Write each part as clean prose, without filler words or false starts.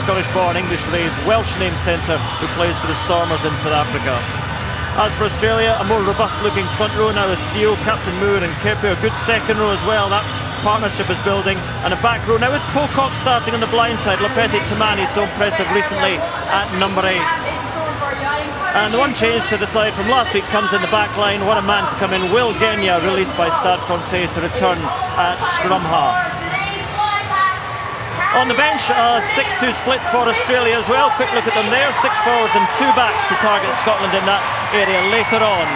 Scottish-born, English-raised, Welsh-named centre who plays for the Stormers in South Africa. As for Australia, a more robust-looking front row now with Seal, Captain Moore and Kepu. A good second row as well. That partnership is building. And a back row now with Pocock starting on the blind side. Lopete Tamani, so impressive recently at number 8. And the one change to the side from last week comes in the back line. What a man to come in. Will Genya, released by Stade Francais, to return at scrum half. On the bench, a 6-2 split for Australia as well. Quick look at them there. 6 forwards and 2 backs to target Scotland in that area later on.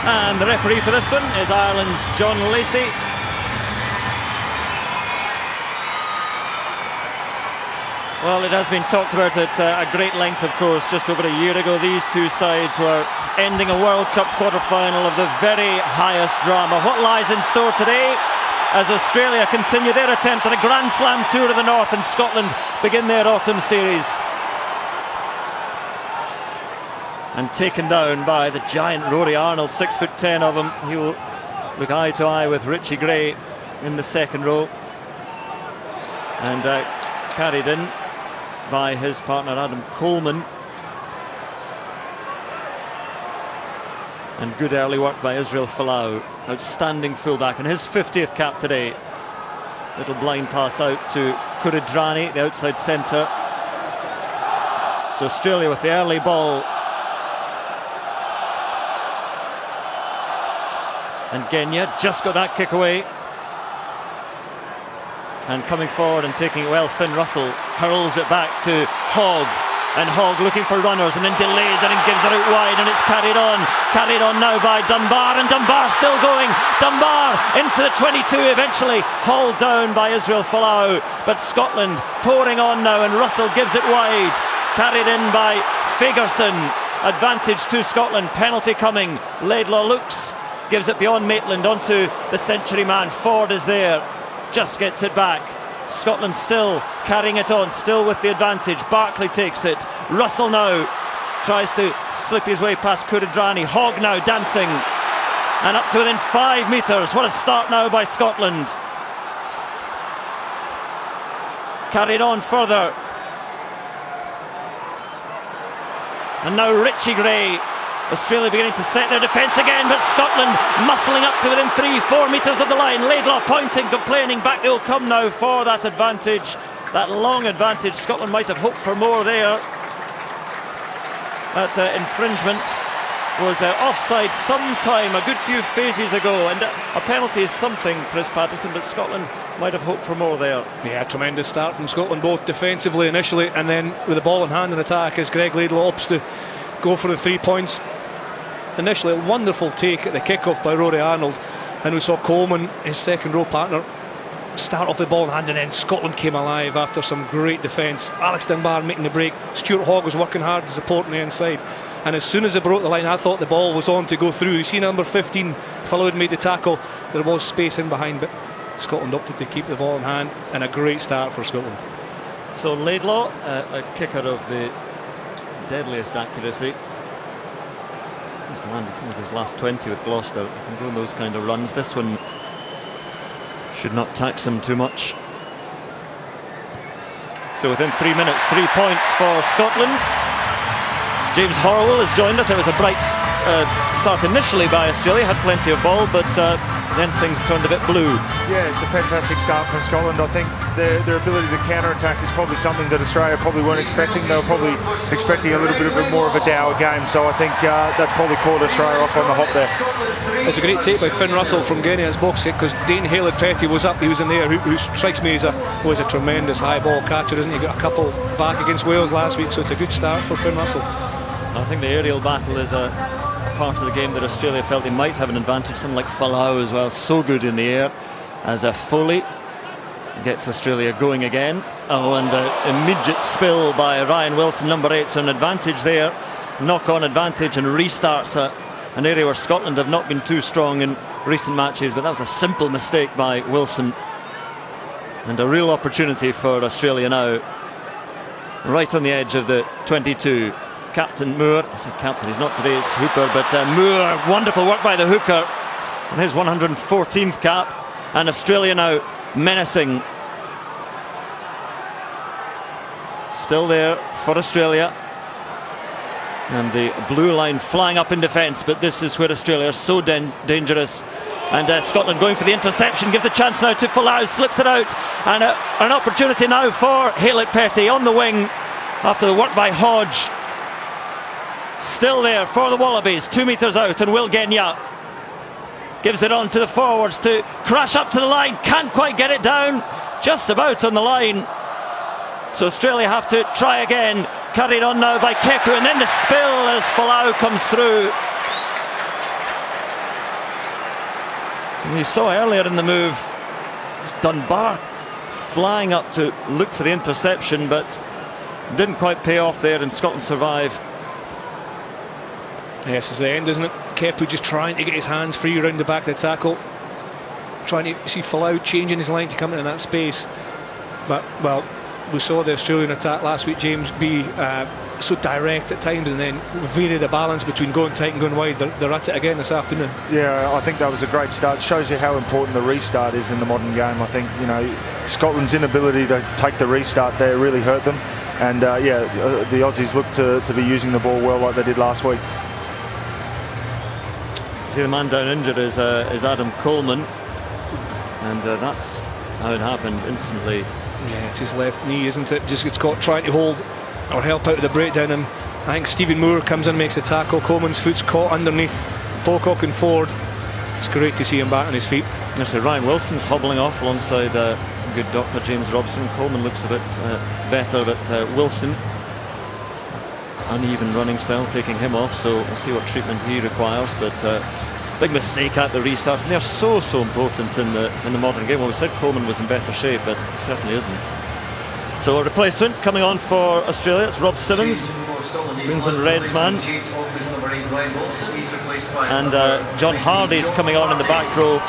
And the referee for this one is Ireland's John Lacey. Well, it has been talked about at a great length, of course. Just over a year ago, these two sides were ending a World Cup quarter-final of the very highest drama. What lies in store today as Australia continue their attempt at a Grand Slam tour of the North and Scotland begin their autumn series? And taken down by the giant Rory Arnold, 6'10" of him. He'll look eye to eye with Richie Gray in the second row. And carried in by his partner Adam Coleman. And good early work by Israel Folau, outstanding fullback, and his 50th cap today. Little blind pass out to Kuridrani, the outside centre. So Australia with the early ball. And Genya just got that kick away. And coming forward and taking it well, Finn Russell hurls it back to Hogg. And Hogg looking for runners and then delays it and gives it out wide, and it's carried on now by Dunbar, and Dunbar still going. Dunbar into the 22, eventually hauled down by Israel Folau. But Scotland pouring on now, and Russell gives it wide. Carried in by Fagerson. Advantage to Scotland, penalty coming. Laidlaw looks, gives it beyond Maitland onto the century man. Ford is there, just gets it back. Scotland still carrying it on, still with the advantage. Barkley takes it. Russell now tries to slip his way past Kuridrani. Hogg now dancing, and up to within 5 metres. What a start now by Scotland. Carried on further. And now Richie Gray. Australia beginning to set their defence again, but Scotland muscling up to within 3-4 metres of the line. Laidlaw pointing, complaining. Back they'll come now for that advantage, that long advantage. Scotland might have hoped for more there. That infringement was offside sometime, a good few phases ago, and a penalty is something, Chris Patterson, but Scotland might have hoped for more there. Yeah, tremendous start from Scotland, both defensively initially and then with the ball in hand in attack as Greg Laidlaw opts to go for the 3 points. Initially a wonderful take at the kick-off by Rory Arnold, and we saw Coleman, his second row partner, start off the ball in hand, and then Scotland came alive after some great defence. Alex Dunbar making the break. Stuart Hogg was working hard to support on the inside, and as soon as they broke the line, I thought the ball was on to go through. You see number 15 Folau made the tackle. There was space in behind, but Scotland opted to keep the ball in hand, and a great start for Scotland. So Laidlaw, a kicker of the deadliest accuracy. He's landed some of his last 20 with Gloucester. He can go on those kind of runs. This one should not tax him too much. So within 3 minutes, 3 points for Scotland. James Horwell has joined us. It was a bright start initially by Australia, had plenty of ball, but then things turned a bit blue. Yeah, it's a fantastic start from Scotland. I think their ability to counter-attack is probably something that Australia probably weren't expecting. They were probably expecting a little bit of more of a dour game, so I think that's probably caught Australia off on the hop there. It's a great take by Finn Russell from Genya's box kick, because Dane Haled-Petty was up, he was in there, who strikes me as a tremendous high ball catcher, isn't he? Got a couple back against Wales last week, so it's a good start for Finn Russell. I think the aerial battle is a part of the game that Australia felt they might have an advantage. Someone like Folau as well, so good in the air. As Foley gets Australia going again. Oh, and an immediate spill by Ryan Wilson, number 8, so an advantage there. Knock-on advantage, and restarts an area where Scotland have not been too strong in recent matches, but that was a simple mistake by Wilson. And a real opportunity for Australia now. Right on the edge of the 22. Captain Moore, I say captain, he's not today's hooper, but Moore, wonderful work by the hooker. And his 114th cap, and Australia now menacing. Still there for Australia. And the blue line flying up in defence, but this is where Australia are so dangerous. And Scotland going for the interception, gives the chance now to Folau, slips it out, and an opportunity now for Haylett-Petty on the wing after the work by Hodge. Still there for the Wallabies, 2 metres out, and Will Genya gives it on to the forwards to crash up to the line, can't quite get it down, just about on the line. So Australia have to try again. Carried on now by Keku, and then the spill as Folau comes through. And you saw earlier in the move Dunbar flying up to look for the interception, but didn't quite pay off there, and Scotland survive. Yes, it's the end, isn't it? Kepu just trying to get his hands free around the back of the tackle, trying to see Folau changing his line to come into that space. But, well, we saw the Australian attack last week, James, be so direct at times, and then vary the balance between going tight and going wide. They're at it again this afternoon. Yeah, I think that was a great start. Shows you how important the restart is in the modern game. I think, you know, Scotland's inability to take the restart there really hurt them. And the Aussies look to be using the ball well like they did last week. See, the man down injured is Adam Coleman, and that's how it happened instantly. Yeah, it's his left knee, isn't it? Just gets caught trying to hold or help out of the breakdown. And I think Stephen Moore comes in, makes the tackle. Coleman's foot's caught underneath Pocock and Ford. It's great to see him back on his feet. Actually, Ryan Wilson's hobbling off alongside good Dr. James Robson. Coleman looks a bit better, but Wilson, uneven running style, taking him off, so we'll see what treatment he requires. But big mistake at the restarts, and they're so important in the modern game. Well, we said Coleman was in better shape, but he certainly isn't. So a replacement coming on for Australia. It's Rob Simmons, Queensland Reds man, and John Hardy's coming on in the back row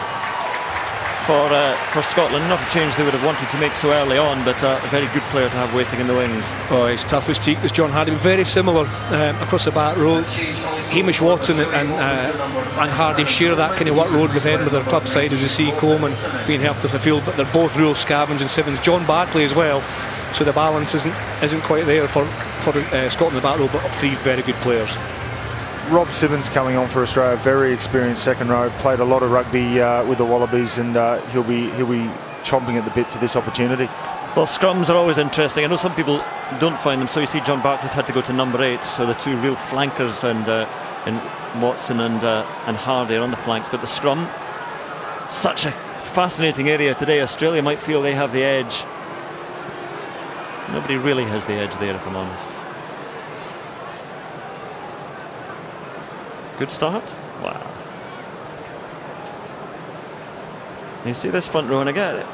for Scotland. Not a change they would have wanted to make so early on, but a very good player to have waiting in the wings. Oh, he's tough as teak, as John Hardy. Very similar across the back row. Hamish Watson and Hardy share that kind of workload with Edinburgh, their club side, as you see Coleman being helped off the field, but they're both real scavenge and Simmons. John Barclay as well, so the balance isn't quite there for Scotland in the back row, but three very good players. Rob Simmons coming on for Australia, very experienced second row, played a lot of rugby with the Wallabies, and he'll be chomping at the bit for this opportunity. Well, scrums are always interesting. I know some people don't find them, so you see John Barclay's had to go to number 8, so the two real flankers and Watson and Hardy are on the flanks, but the scrum, such a fascinating area today. Australia might feel they have the edge. Nobody really has the edge there, if I'm honest. Good start. Wow. You see this front row, and again,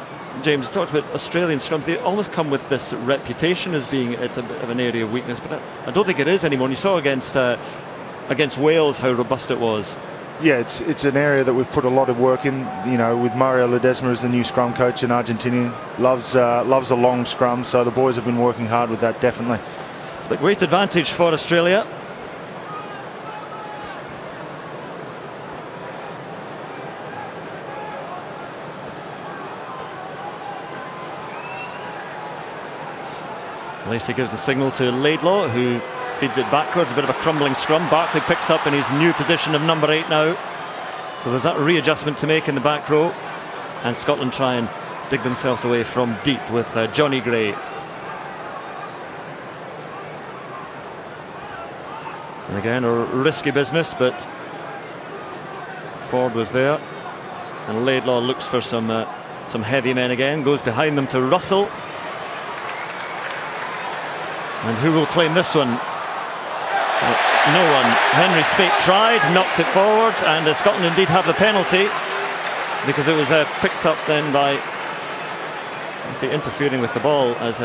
James talked about Australian scrums. They almost come with this reputation as being it's a bit of an area of weakness, but I don't think it is anymore. And you saw against Wales how robust it was. Yeah, it's an area that we've put a lot of work in. You know, with Mario Ledesma as the new scrum coach, an Argentinian, loves a long scrum. So the boys have been working hard with that, definitely. It's a big weight advantage for Australia. Lacey gives the signal to Laidlaw, who feeds it backwards. A bit of a crumbling scrum. Barclay picks up in his new position of number 8 now. So there's that readjustment to make in the back row. And Scotland try and dig themselves away from deep with Johnny Gray. And again, a risky business, but Ford was there. And Laidlaw looks for some heavy men again. Goes behind them to Russell. And who will claim this one? No one. Henry Spate tried, knocked it forward, and Scotland indeed have the penalty because it was picked up then by, I say, interfering with the ball, as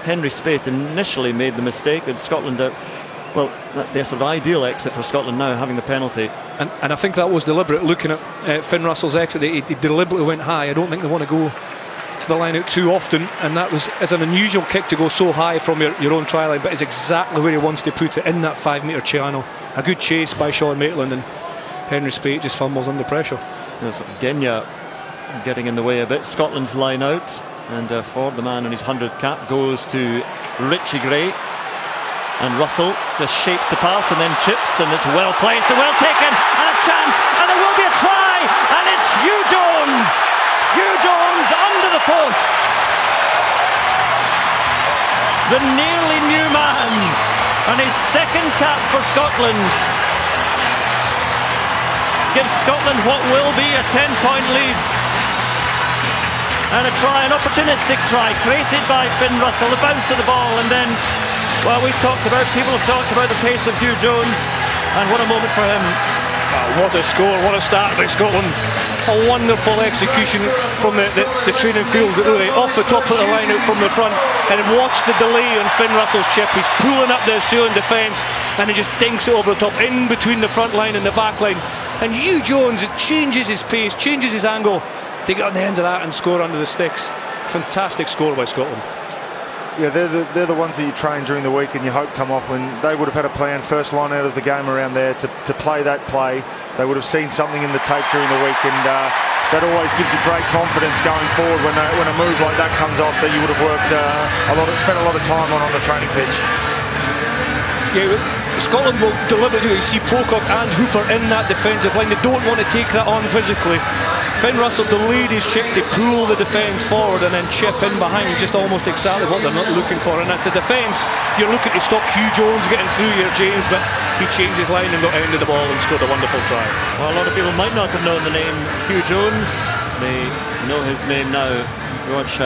Henry Spate initially made the mistake, and Scotland, well, that's the sort of ideal exit for Scotland now, having the penalty. And I think that was deliberate, looking at Finn Russell's exit. He deliberately went high. I don't think they want to go to the line out too often, and that is an unusual kick to go so high from your own try line, but it's exactly where he wants to put it, in that 5 metre channel. A good chase by Sean Maitland, and Henry Spate just fumbles under pressure. There's Genya getting in the way a bit. Scotland's line out, and Ford, the man in his 100th cap, goes to Richie Gray, and Russell just shapes to pass and then chips, and it's well placed and well taken, and a chance, and there will be a try, and it's Hugh Jones! Hugh Jones under the posts. The nearly new man, and his second cap for Scotland, gives Scotland what will be a 10-point lead. And a try, an opportunistic try, created by Finn Russell, the bounce of the ball, and then, well, people have talked about the pace of Hugh Jones, and what a moment for him. Oh, what a score, what a start by Scotland. A wonderful execution from the training fields, really, off the top of the line out from the front, and watch the delay on Finn Russell's chip. He's pulling up the Australian defence, and he just dinks it over the top, in between the front line and the back line. And Hugh Jones, it changes his pace, changes his angle to get on the end of that and score under the sticks. Fantastic score by Scotland. Yeah, they're the ones that you train during the week and you hope come off. When they would have had a plan, first line out of the game around there to play that play, they would have seen something in the tape during the week, and that always gives you great confidence going forward when a move like that comes off that you would have worked spent a lot of time on the training pitch. Yeah, Scotland will deliberately see Pocock and Hooper in that defensive line. They don't want to take that on physically. Finn Russell delayed his chip to pull the defence forward and then chip in behind, just almost exactly what they're not looking for. And that's a defence you're looking to stop Hugh Jones getting through here, James, but he changed his line and got end of the ball and scored a wonderful try. Well, a lot of people might not have known the name Hugh Jones. They know his name now. You watch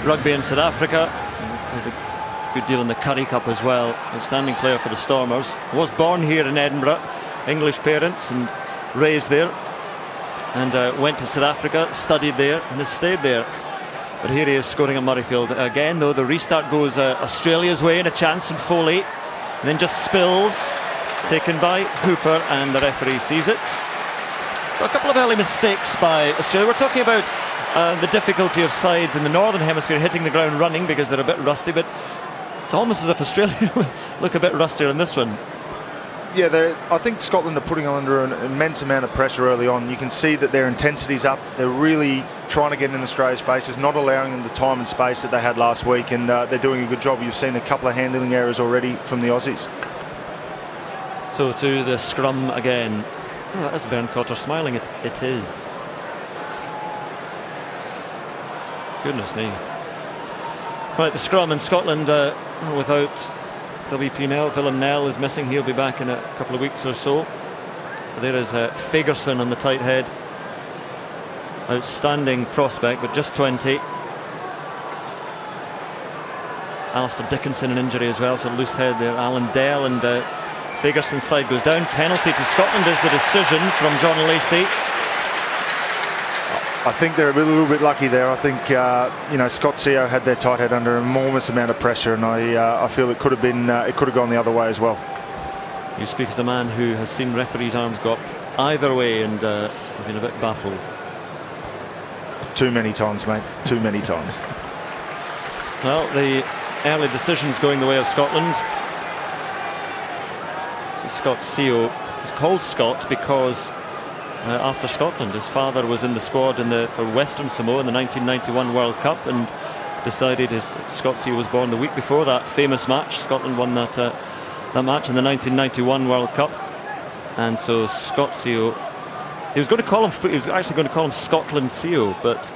rugby in South Africa. Good deal in the Currie Cup as well. Outstanding player for the Stormers. Was born here in Edinburgh, English parents, and raised there, and went to South Africa, studied there, and has stayed there. But here he is scoring at Murrayfield again, though the restart goes Australia's way, and a chance from Foley, and then just spills, taken by Hooper, and the referee sees it. So a couple of early mistakes by Australia. We're talking about the difficulty of sides in the Northern Hemisphere hitting the ground running because they're a bit rusty, but it's almost as if Australia look a bit rustier in this one. Yeah, I think Scotland are putting under an immense amount of pressure early on. You can see that their intensity's up. They're really trying to get in Australia's faces, not allowing them the time and space that they had last week, and they're doing a good job. You've seen a couple of handling errors already from the Aussies. So to the scrum again. Oh, that is Bern Cotter smiling. It is. Goodness me. Right, the scrum in Scotland without WP Nell. Willem Nell is missing. He'll be back in a couple of weeks or so. There is Fagerson on the tight head. Outstanding prospect, but just 20. Alistair Dickinson an injury as well, so loose head there. Alan Dell, and Fagerson's side goes down. Penalty to Scotland is the decision from John Lacey. I think they're a little bit lucky there. I think Scott Seo had their tight head under an enormous amount of pressure, and I feel it could have gone the other way as well. You speak as a man who has seen referees' arms go up either way and been a bit baffled. Too many times, mate. Too many times. Well, the early decisions going the way of Scotland. So Scott Seo is called Scott because after Scotland, his father was in the squad for Western Samoa in the 1991 World Cup, and decided Scott Seo was born the week before that famous match. Scotland won that match in the 1991 World Cup, and so Scott Seo. He was actually going to call him Scotland Seo, but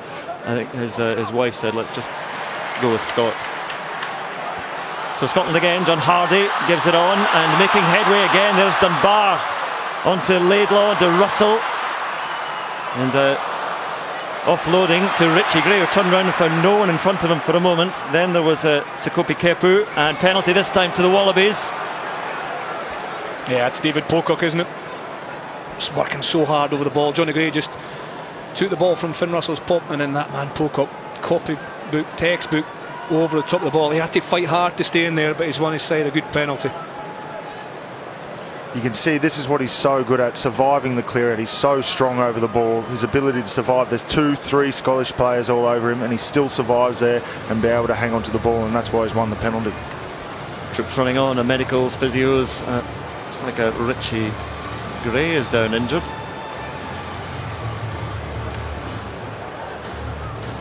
I think his wife said, let's just go with Scott. So Scotland again. John Hardy gives it on and making headway again. There's Dunbar onto Laidlaw, onto Russell, and offloading to Richie Gray, who turned around and found no one in front of him for a moment. Then there was Sekope Kepu, and penalty this time to the Wallabies. Yeah, it's David Pocock, isn't it? Just working so hard over the ball. Johnny Gray just took the ball from Finn Russell's pop, and then that man Pocock, copybook, textbook, over the top of the ball. He had to fight hard to stay in there, but he's won his side a good penalty. You can see this is what he's so good at, surviving the clear out. He's so strong over the ball. His ability to survive. There's 2-3 Scottish players all over him, and he still survives there and be able to hang on to the ball, and that's why he's won the penalty. Troops running on, medicals, physios. It's like a Richie Gray is down injured.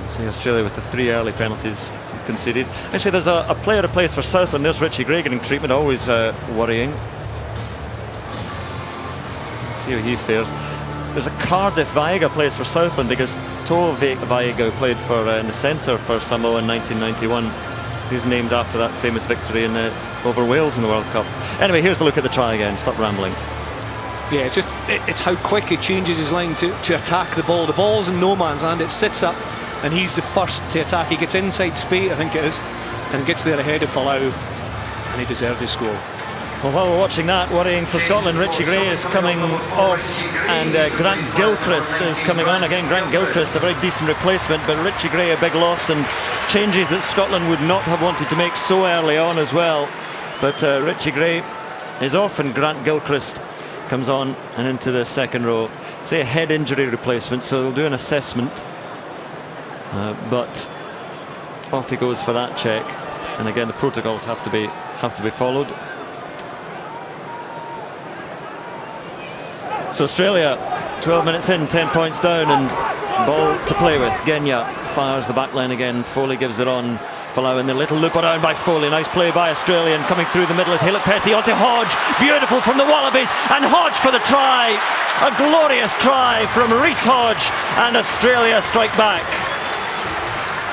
See Australia with the 3 early penalties conceded. Actually, there's a player who plays for Southland. There's Richie Gray getting treatment, always worrying. Let's see how he fares. There's a Cardiff Viega plays for Southland because Toa Viega played for in the centre for Samoa in 1991. He's named after that famous victory over Wales in the World Cup. Anyway, here's the look at the try again. Stop rambling. Yeah, it's how quick he changes his line to attack the ball. The ball's in no man's land. It sits up, and he's the first to attack. He gets inside Spate, I think it is, and gets there ahead of Falau, and he deserved his score. Well, while we're watching that, worrying for Scotland, Richie Gray is coming off, and Grant Gilchrist is coming on again. Grant Gilchrist, a very decent replacement, but Richie Gray, a big loss, and changes that Scotland would not have wanted to make so early on as well. But Richie Gray is off, and Grant Gilchrist comes on and into the second row. Say a head injury replacement, so they'll do an assessment. But off he goes for that check, and again the protocols have to be followed. So Australia 12 minutes in, 10 points down, and ball to play with. Genya fires the back line again. Foley gives it on. Falau in the little loop around by Foley. Nice play by Australia, and coming through the middle is Haylett Petty onto Hodge. Beautiful from the Wallabies, and Hodge for the try. A glorious try from Reece Hodge, and Australia strike back.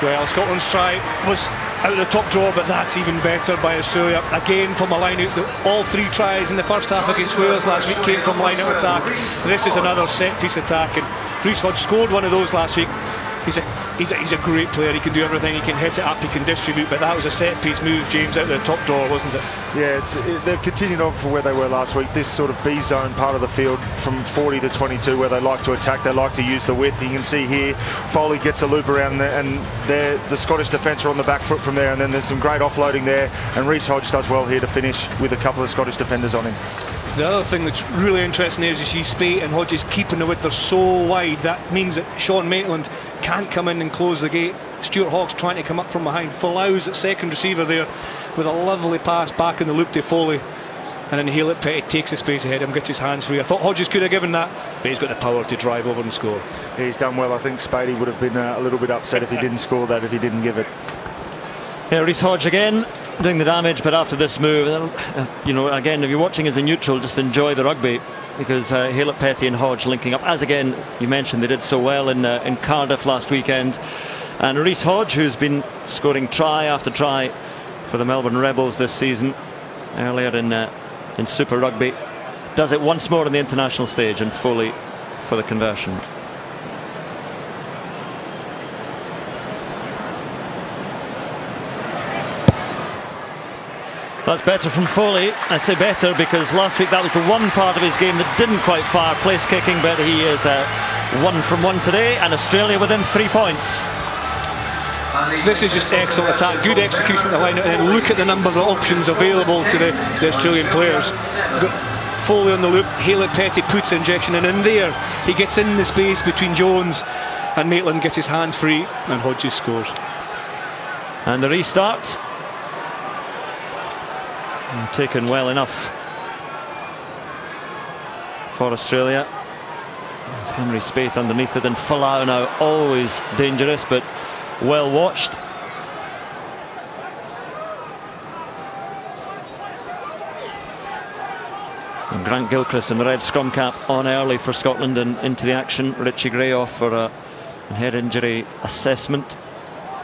Well, Scotland's try was out of the top drawer, but that's even better by Australia. Again from a line out. All 3 tries in the first half against Wales last week came from line out attack. This is another set piece attack, and Reece Hodge scored one of those last week. He's a great player. He can do everything. He can hit it up, he can distribute, but that was a set piece move, James, out of the top drawer, wasn't it? Yeah, they've continued on from where they were last week. This sort of B zone part of the field from 40 to 22, where they like to attack, they like to use the width. You can see here Foley gets a loop around there, and the Scottish defence are on the back foot from there, and then there's some great offloading there, and Reece Hodge does well here to finish with a couple of Scottish defenders on him. The other thing that's really interesting there is you see Spate and Hodges keeping the width. They're so wide. That means that Sean Maitland can't come in and close the gate. Stuart Hawk's trying to come up from behind. Falau's at second receiver there with a lovely pass back in the loop to Foley. And then Haylett Petty takes the space ahead of him, gets his hands free. I thought Hodges could have given that, but he's got the power to drive over and score. He's done well. I think Spady would have been a little bit upset if he didn't score that, if he didn't give it. Yeah, Reece Hodge again doing the damage, but after this move, you know, again, if you're watching as a neutral, just enjoy the rugby, because Haylett Petty and Hodge linking up, as again you mentioned they did so well in Cardiff last weekend. And Reece Hodge, who's been scoring try after try for the Melbourne Rebels this season, earlier in Super Rugby, does it once more on the international stage, and Foley for the conversion. That's better from Foley. I say better because last week that was the one part of his game that didn't quite fire, place kicking, but he is 1 from 1 today, and Australia within 3 points. This is just excellent attack, good execution at the line, and then look at the number of options available to the Australian players. Got Foley on the loop, Haylett Petty puts injection, and in there he gets in the space between Jones and Maitland, gets his hands free, and Hodges scores. And the restart. Taken well enough for Australia. There's Henry Spate underneath it, and Falau now always dangerous but well watched. And Grant Gilchrist in the red scrum cap on early for Scotland and into the action. Richie Gray off for a head injury assessment,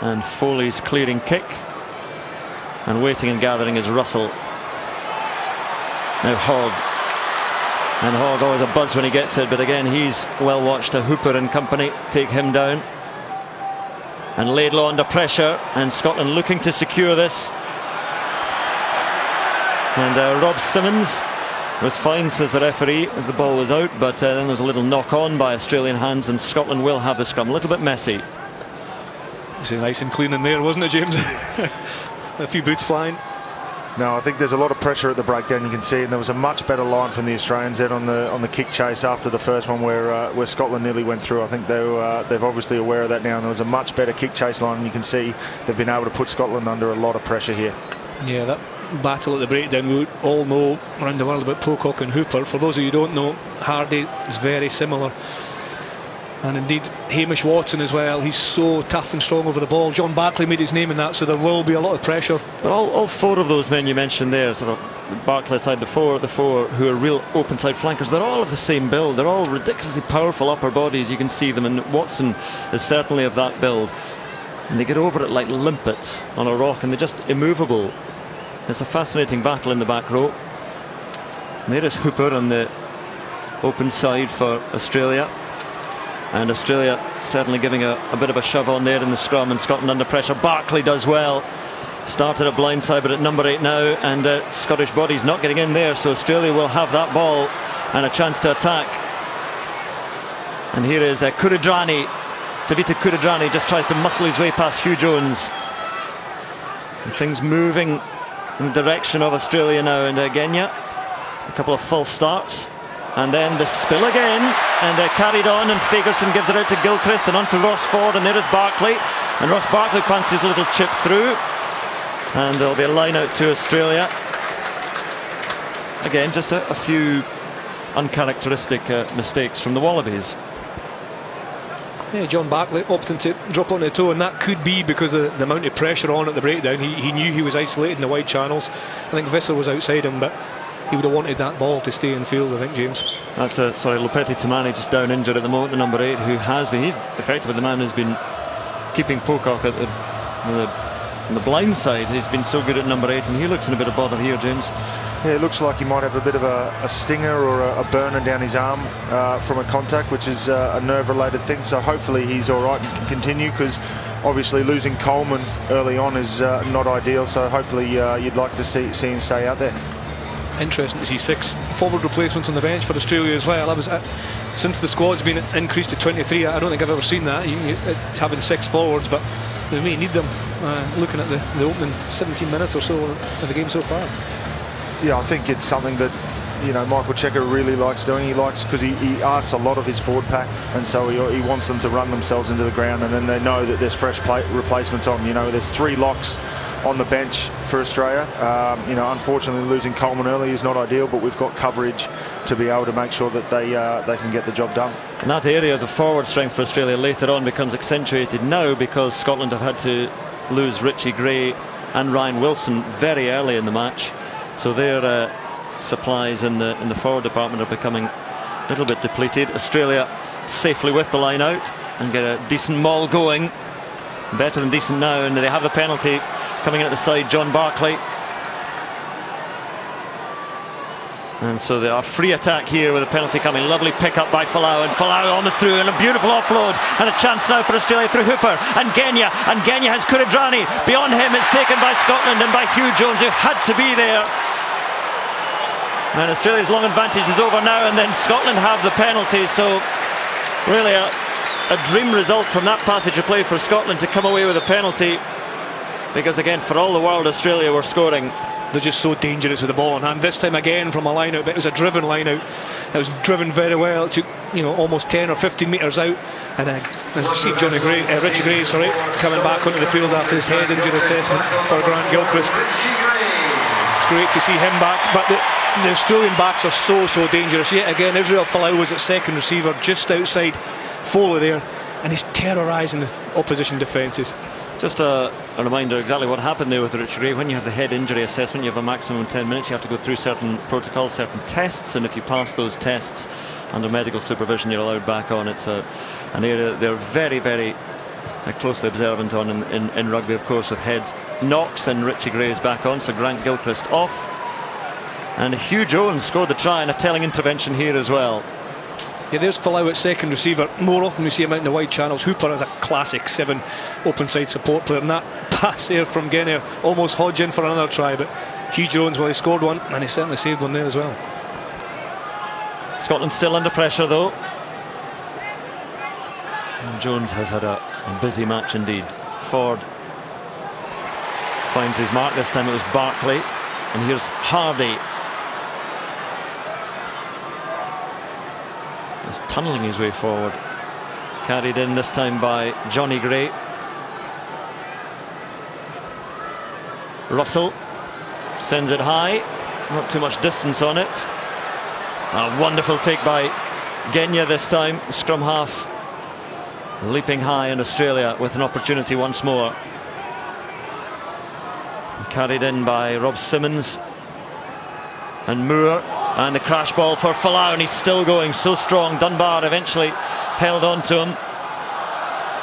and Foley's clearing kick, and waiting and gathering is Russell. Now Hogg, and Hogg always a buzz when he gets it, but again he's well watched. Hooper and company take him down, and Laidlaw under pressure, and Scotland looking to secure this. And Rob Simmons was fine, says the referee, as the ball was out, but then there was a little knock on by Australian hands, and Scotland will have the scrum. A little bit messy. It was nice and clean in there, wasn't it, James? A few boots flying. No, I think there's a lot of pressure at the breakdown, you can see, and there was a much better line from the Australians then on the kick chase after the first one where Scotland nearly went through. I think they're obviously aware of that now, and there was a much better kick chase line, and you can see they've been able to put Scotland under a lot of pressure here. Yeah, battle at the breakdown. We all know around the world about Pocock and Hooper. For those of you who don't know, Hardy is very similar. And indeed, Hamish Watson as well. He's so tough and strong over the ball. John Barclay made his name in that, so there will be a lot of pressure. But all four of those men you mentioned there, sort of Barclay side, the four who are real open side flankers, they're all of the same build. They're all ridiculously powerful upper bodies. You can see them, and Watson is certainly of that build. And they get over it like limpets on a rock, and they're just immovable. It's a fascinating battle in the back row. And there is Hooper on the open side for Australia. And Australia certainly giving a bit of a shove on there in the scrum, and Scotland under pressure. Barclay does well. Started at blindside, but at number 8 now, and Scottish body's not getting in there, so Australia will have that ball and a chance to attack. And here is Kuridrani. Tavita Kuridrani just tries to muscle his way past Hugh Jones. And things moving in the direction of Australia now, and Genya. A couple of false starts. And then the spill again, and carried on, and Fagerson gives it out to Gilchrist and on to Ross Ford, and there is Barclay, and Ross Barclay fancies a little chip through, and there'll be a line out to Australia. Again, just a few uncharacteristic mistakes from the Wallabies. Yeah, John Barclay opting to drop on the toe, and that could be because of the amount of pressure on at the breakdown. He knew he was isolated in the wide channels. I think Visser was outside him, but he would have wanted that ball to stay in field, I think, James. That's sorry, Lopeti Tamani just down injured at the moment, the number 8, who has been, he's effectively the man who's been keeping Pocock at on the blind side. He's been so good at number 8, and he looks in a bit of bother here, James. Yeah, it looks like he might have a bit of a stinger or a burner down his arm from a contact, which is a nerve-related thing. So hopefully he's all right and can continue, because obviously losing Coleman early on is not ideal. So hopefully you'd like to see him stay out there. Interesting to see 6 forward replacements on the bench for Australia as well. Since the squad's been increased to 23, I don't think I've ever seen that. Having 6 forwards, but they may need them. Looking at the opening 17 minutes or so of the game so far. Yeah, I think it's something that, you know, Michael Cheika really likes doing. He likes, because he asks a lot of his forward pack, and so he wants them to run themselves into the ground, and then they know that there's fresh replacements on. You know, there's 3 locks on the bench for Australia. You know, unfortunately losing Coleman early is not ideal, but we've got coverage to be able to make sure that they can get the job done. And that area of the forward strength for Australia later on becomes accentuated now, because Scotland have had to lose Richie Gray and Ryan Wilson very early in the match, so their supplies in the forward department are becoming a little bit depleted. Australia safely with the line out and get a decent maul going, better than decent now, and they have the penalty coming in at the side, John Barclay. And so they are free attack here with a penalty coming. Lovely pick up by Folau, and Folau almost through, and a beautiful offload, and a chance now for Australia through Hooper and Genya has Kuridrani. Beyond him, it's taken by Scotland and by Hugh Jones, who had to be there. And Australia's long advantage is over now, and then Scotland have the penalty. So really a dream result from that passage of play for Scotland to come away with a penalty, because again, for all the world, Australia were scoring. They're just so dangerous with the ball in hand. This time again from a line out, but it was a driven line out. It was driven very well. It took, you know, almost 10 or 15 metres out. And as you see, Richie Gray, coming back onto the field after his head injury assessment for Grant Gilchrist. It's great to see him back, but the Australian backs are so dangerous. Yet again, Israel Folau was at second receiver, just outside Foley there, and he's terrorising the opposition defences. Just a reminder exactly what happened there with Richard Gray. When you have the head injury assessment, you have a maximum of 10 minutes. You have to go through certain protocols, certain tests, and if you pass those tests under medical supervision, you're allowed back on. It's an area they're very closely observant on in rugby, of course, with head knocks, and Richie Gray is back on, so Grant Gilchrist off. And Hugh Jones scored the try, and a telling intervention here as well. Yeah, there's Folau at second receiver. More often we see him out in the wide channels. Hooper is a classic 7 open side support player, and that pass here from Genia almost Hodge in for another try, but Hugh Jones, well, he scored one, and he certainly saved one there as well. Scotland still under pressure though, and Jones has had a busy match indeed. Ford finds his mark. This time it was Barclay, and here's Hardy. He's tunnelling his way forward. Carried in this time by Johnny Gray. Russell Sends it high. Not too much distance on it. A wonderful take by Genya this time. Scrum half leaping high in Australia with an opportunity once more. Carried in by Rob Simmons and Moore, and the crash ball for Folau, and he's still going, so strong. Dunbar eventually held on to him.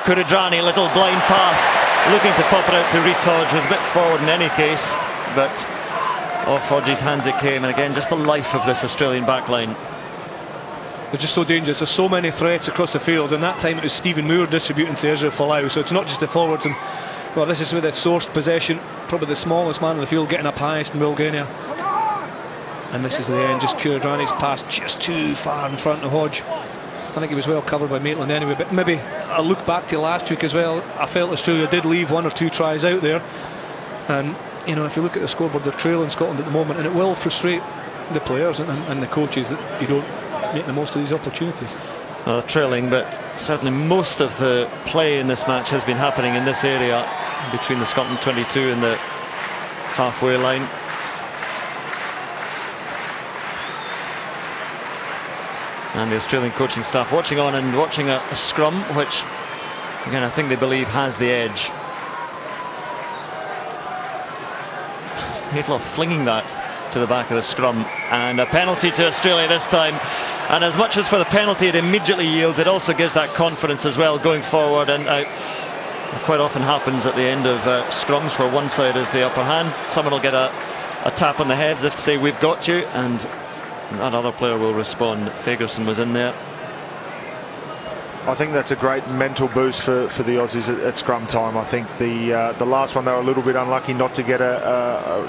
Kuridrani, little blind pass, looking to pop it out to Rhys Hodge. Was a bit forward in any case, but off Hodge's hands it came. And again, just the life of this Australian backline. They're just so dangerous. There's so many threats across the field, and that time it was Stephen Moore distributing to Israel Folau, so it's not just the forwards. And well, this is with its sourced possession, probably the smallest man in the field getting up highest in Will Genia. And this is the end, just Kuridrani's pass just too far in front of Hodge. I think he was well covered by Maitland anyway, but maybe I look back to last week as well. I felt Australia did leave 1 or 2 tries out there, and you know, if you look at the scoreboard, they're trailing Scotland at the moment, and it will frustrate the players and the coaches that you don't make the most of these opportunities. Trailing, but certainly most of the play in this match has been happening in this area between the Scotland 22 and the halfway line. And the Australian coaching staff watching on and watching a scrum, which again I think they believe has the edge. Hitler flinging that to the back of the scrum, and a penalty to Australia this time. And as much as for the penalty it immediately yields, it also gives that confidence as well going forward. And it quite often happens at the end of scrums where one side is the upper hand. Someone will get a tap on the head as if to say we've got you, and that other player will respond. Fagerson was in there. I think that's a great mental boost for the Aussies at scrum time. I think the last one they were a little bit unlucky not to get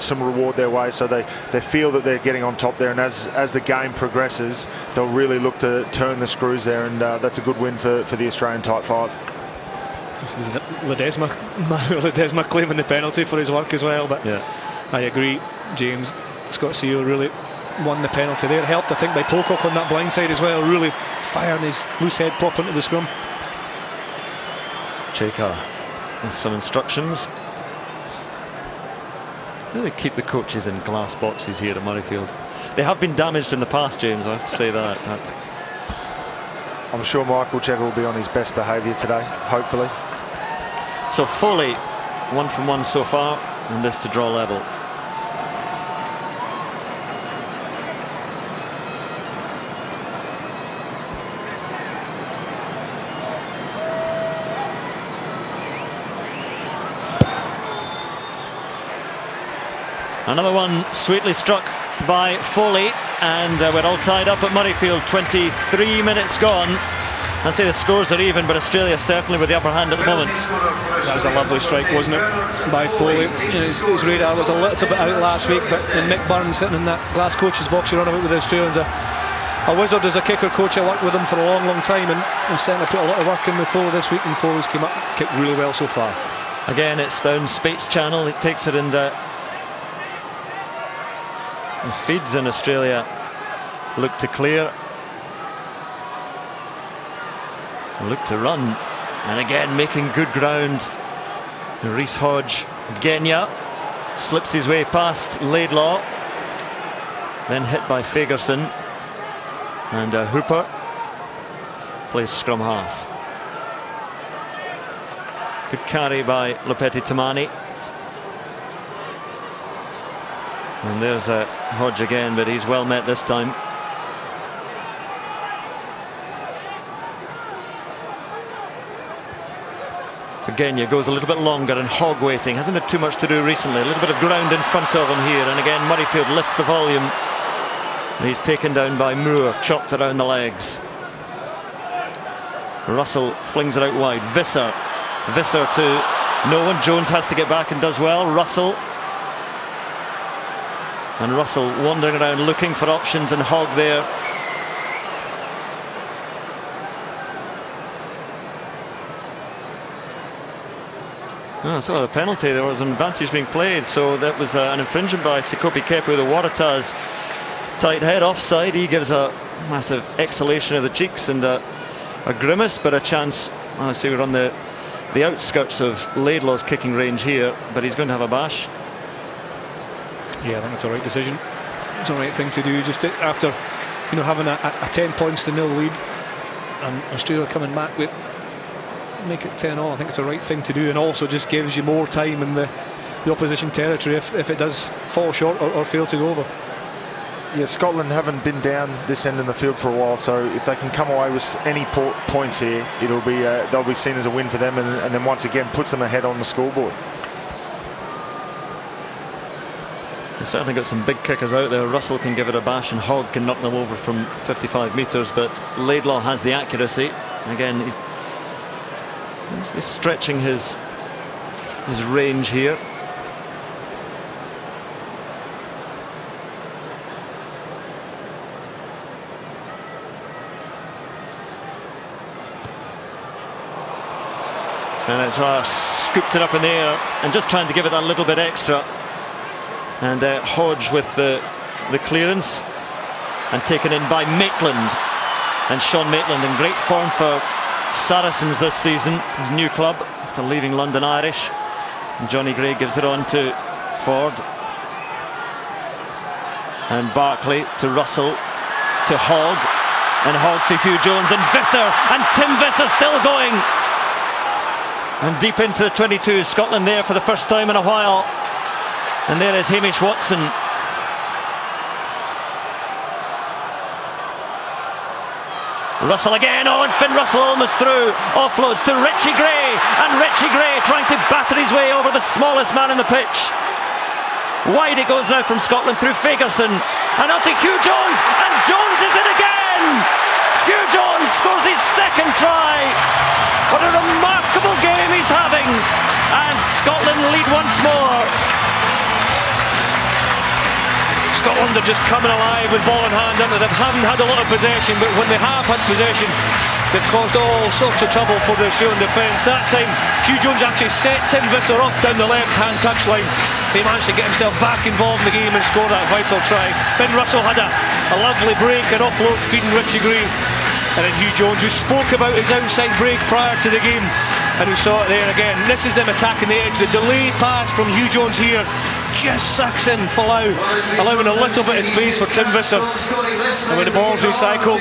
some reward their way, so they feel that they're getting on top there, and as the game progresses they'll really look to turn the screws there, and that's a good win for the Australian tight five. This is Manuel Ledesma claiming the penalty for his work as well, but yeah, I agree, James. Scott Seo really won the penalty there, helped I think by Pocock on that blind side as well, really firing his loose head proper into the scrum. Cheka with some instructions. Really keep the coaches in glass boxes here at Murrayfield. They have been damaged in the past, James, I have to say that. I'm sure Michael Cheika will be on his best behaviour today, hopefully. So Foley 1 from 1 so far, and this to draw level. Another one sweetly struck by Foley, and we're all tied up at Murrayfield. 23 minutes gone. I'd say the scores are even, but Australia certainly with the upper hand at the moment. That was a lovely strike, wasn't it, by Foley? His radar was a little bit out last week, but Mick Burns sitting in that glass coach's box, you run about with the Australians, a wizard as a kicker coach. I worked with him for a long time, and certainly put a lot of work in with Foley this week, and Foley's came up, kicked really well so far. Again, it's down Spates Channel. It takes it in the feeds in Australia. Look to clear. Look to run. And again, making good ground. Rhys Hodge. Genya slips his way past Laidlaw. Then hit by Fagerson. And Hooper plays scrum half. Good carry by Lopeti Tamani. And there's Hodge again, but he's well met this time. So Genya goes a little bit longer, and Hogg waiting. Hasn't had too much to do recently. A little bit of ground in front of him here. And again, Murrayfield lifts the volume. And he's taken down by Moore, chopped around the legs. Russell flings it out wide. Visser to no one. Jones has to get back and does well. Russell wandering around looking for options, and Hogg there. So a penalty. There was an advantage being played, so that was an infringement by Sikopi Kepu, the Waratahs tight head, offside. He gives a massive exhalation of the cheeks and a grimace, but a chance. I see we're on the outskirts of Laidlaw's kicking range here, but he's going to have a bash. Yeah, I think it's the right decision. It's the right thing to do. Just after, having a 10 points to nil lead, and Australia coming back with make it 10-all. I think it's the right thing to do, and also just gives you more time in the opposition territory if it does fall short or fail to go over. Yeah, Scotland haven't been down this end in the field for a while, so if they can come away with any points here, they'll be seen as a win for them, and then once again puts them ahead on the scoreboard. They've certainly got some big kickers out there. Russell can give it a bash and Hogg can knock them over from 55 metres, but Laidlaw has the accuracy. Again, he's stretching his range here. And it's scooped it up in the air and just trying to give it that little bit extra. And Hodge with the clearance and taken in by Maitland. And Sean Maitland in great form for Saracens this season, his new club after leaving London Irish. And Johnny Gray gives it on to Ford. And Barkley to Russell, to Hogg. And Hogg to Hugh Jones and Visser. And Tim Visser still going. And deep into the 22, Scotland there for the first time in a while. And there is Hamish Watson. Russell again, and Finn Russell almost through. Offloads to Richie Gray, and Richie Gray trying to batter his way over the smallest man in the pitch. Wide it goes now from Scotland through Fagerson, and on to Hugh Jones, and Jones is in again! Hugh Jones scores his second try. What a remarkable game he's having, and Scotland lead once more. Scotland are just coming alive with ball in hand. They haven't had a lot of possession, but when they have had possession, they've caused all sorts of trouble for the Australian defence. That time, Hugh Jones actually set Tim Visser off down the left-hand touchline. He managed to get himself back involved in the game and score that vital try. Finn Russell had a lovely break and offload feeding Richie Gray. And then Hugh Jones, who spoke about his outside break prior to the game, and we saw it there again. This is them attacking the edge. The delayed pass from Hugh Jones here just sucks in Folau, allowing a little bit of space for Tim Visser. And when the ball's recycled,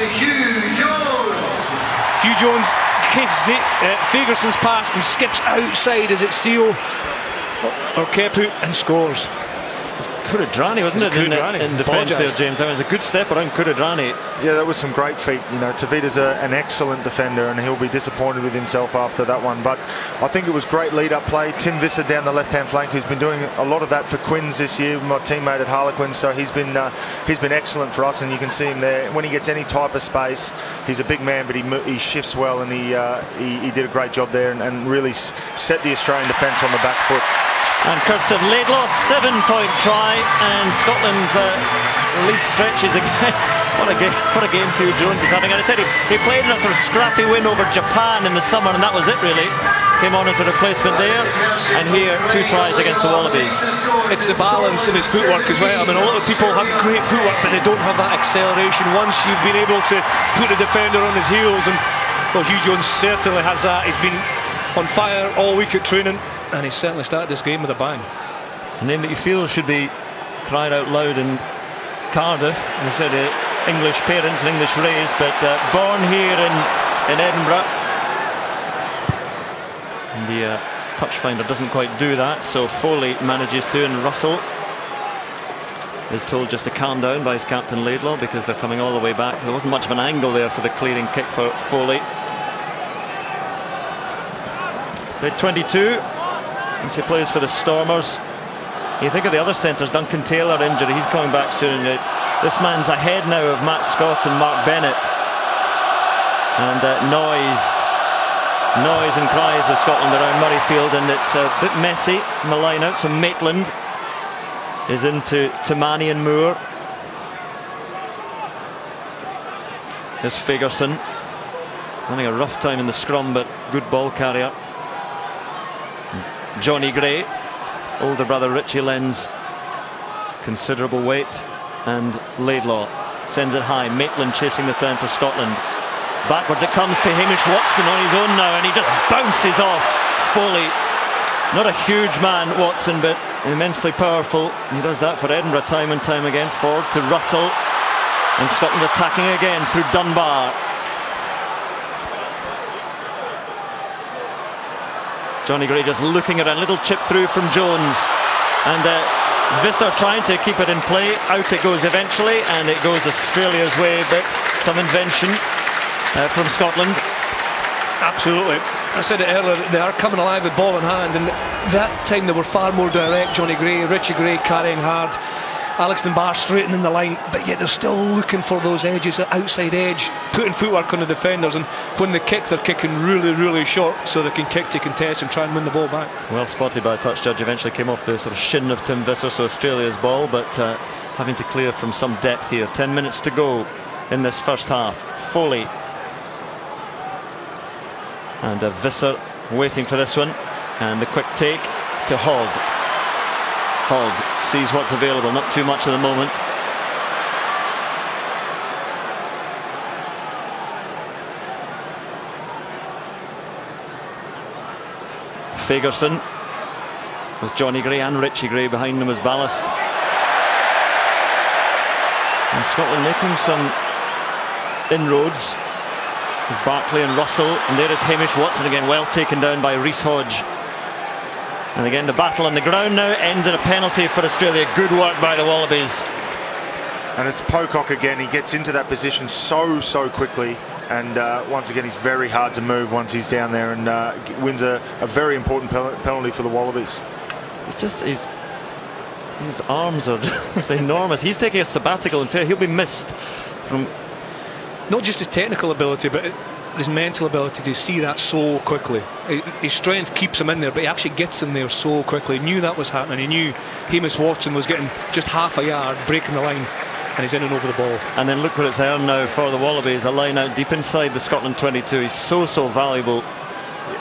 Hugh Jones kicks Fagerson's pass and skips outside as it's Seal or Kepu and scores. Kuridrani, wasn't it, in defence there, James? That was a good step around Kuridrani. Yeah, that was some great feet. Tavita's an excellent defender, and he'll be disappointed with himself after that one. But I think it was great lead-up play. Tim Visser down the left-hand flank, who's been doing a lot of that for Quins this year, my teammate at Harlequins. So he's been excellent for us, and you can see him there. When he gets any type of space, he's a big man, but he shifts well, and he did a great job there and really set the Australian defence on the back foot. And Kirsten Laidlaw, 7-point try, and Scotland's lead stretches again. What a game Hugh Jones is having. And I said he played in a sort of scrappy win over Japan in the summer, and that was it really. Came on as a replacement there, and here 2 tries against the Wallabies. It's the balance in his footwork as well. I mean, a lot of people have great footwork, but they don't have that acceleration once you've been able to put the defender on his heels. And well, Hugh Jones certainly has that. He's been on fire all week at training, and he certainly started this game with a bang. A name that you feel should be cried out loud in Cardiff. And I said English parents and English raised, but born here in Edinburgh. And the touch finder doesn't quite do that, so Foley manages to, and Russell is told just to calm down by his captain Laidlaw because they're coming all the way back. There wasn't much of an angle there for the clearing kick for Foley. So 22. As he plays for the Stormers. You think of the other centres, Duncan Taylor injury, he's coming back soon. This man's ahead now of Matt Scott and Mark Bennett. And noise and cries of Scotland around Murrayfield, and it's a bit messy in the line out. So Maitland is into Tamani and Moore. There's Fagerson having a rough time in the scrum, but good ball carrier. Johnny Gray, older brother Richie lends considerable weight, and Laidlaw sends it high. Maitland chasing this down for Scotland. Backwards it comes to Hamish Watson on his own now, and he just bounces off Foley. Not a huge man, Watson, but immensely powerful. He does that for Edinburgh time and time again. Forward to Russell, and Scotland attacking again through Dunbar. Johnny Gray just looking at a little chip through from Jones, and Visser trying to keep it in play. Out it goes eventually, and it goes Australia's way, but some invention from Scotland. Absolutely. I said it earlier, they are coming alive with ball in hand, and that time they were far more direct. Johnny Gray, Richie Gray carrying hard, Alex Dunbar straightening the line, but yet they're still looking for those edges, the outside edge, putting footwork on the defenders, and when they kick, they're kicking really, really short so they can kick to contest and try and win the ball back. Well spotted by a touch judge, eventually came off the sort of shin of Tim Visser, so Australia's ball, but having to clear from some depth here. 10 minutes to go in this first half. Foley. And Visser waiting for this one, and the quick take to Hogg. Hogg sees what's available, not too much at the moment. Fagerson with Johnny Gray and Richie Gray behind him as ballast. And Scotland making some inroads. There's Barkley and Russell, and there is Hamish Watson again, well taken down by Rhys Hodge. And again the battle on the ground now ends in a penalty for Australia. Good work by the Wallabies. And it's Pocock again. He gets into that position so quickly, and once again he's very hard to move once he's down there, and wins a very important penalty for the Wallabies. It's just his arms are just enormous. He's taking a sabbatical, and he'll be missed from not just his technical ability, but his mental ability to see that so quickly. His strength keeps him in there, but he actually gets in there so quickly. He knew that was happening. He knew Hamish Watson was getting just half a yard, breaking the line, and he's in and over the ball. And then look what it's earned now for the Wallabies. A line out deep inside the Scotland 22. He's so valuable.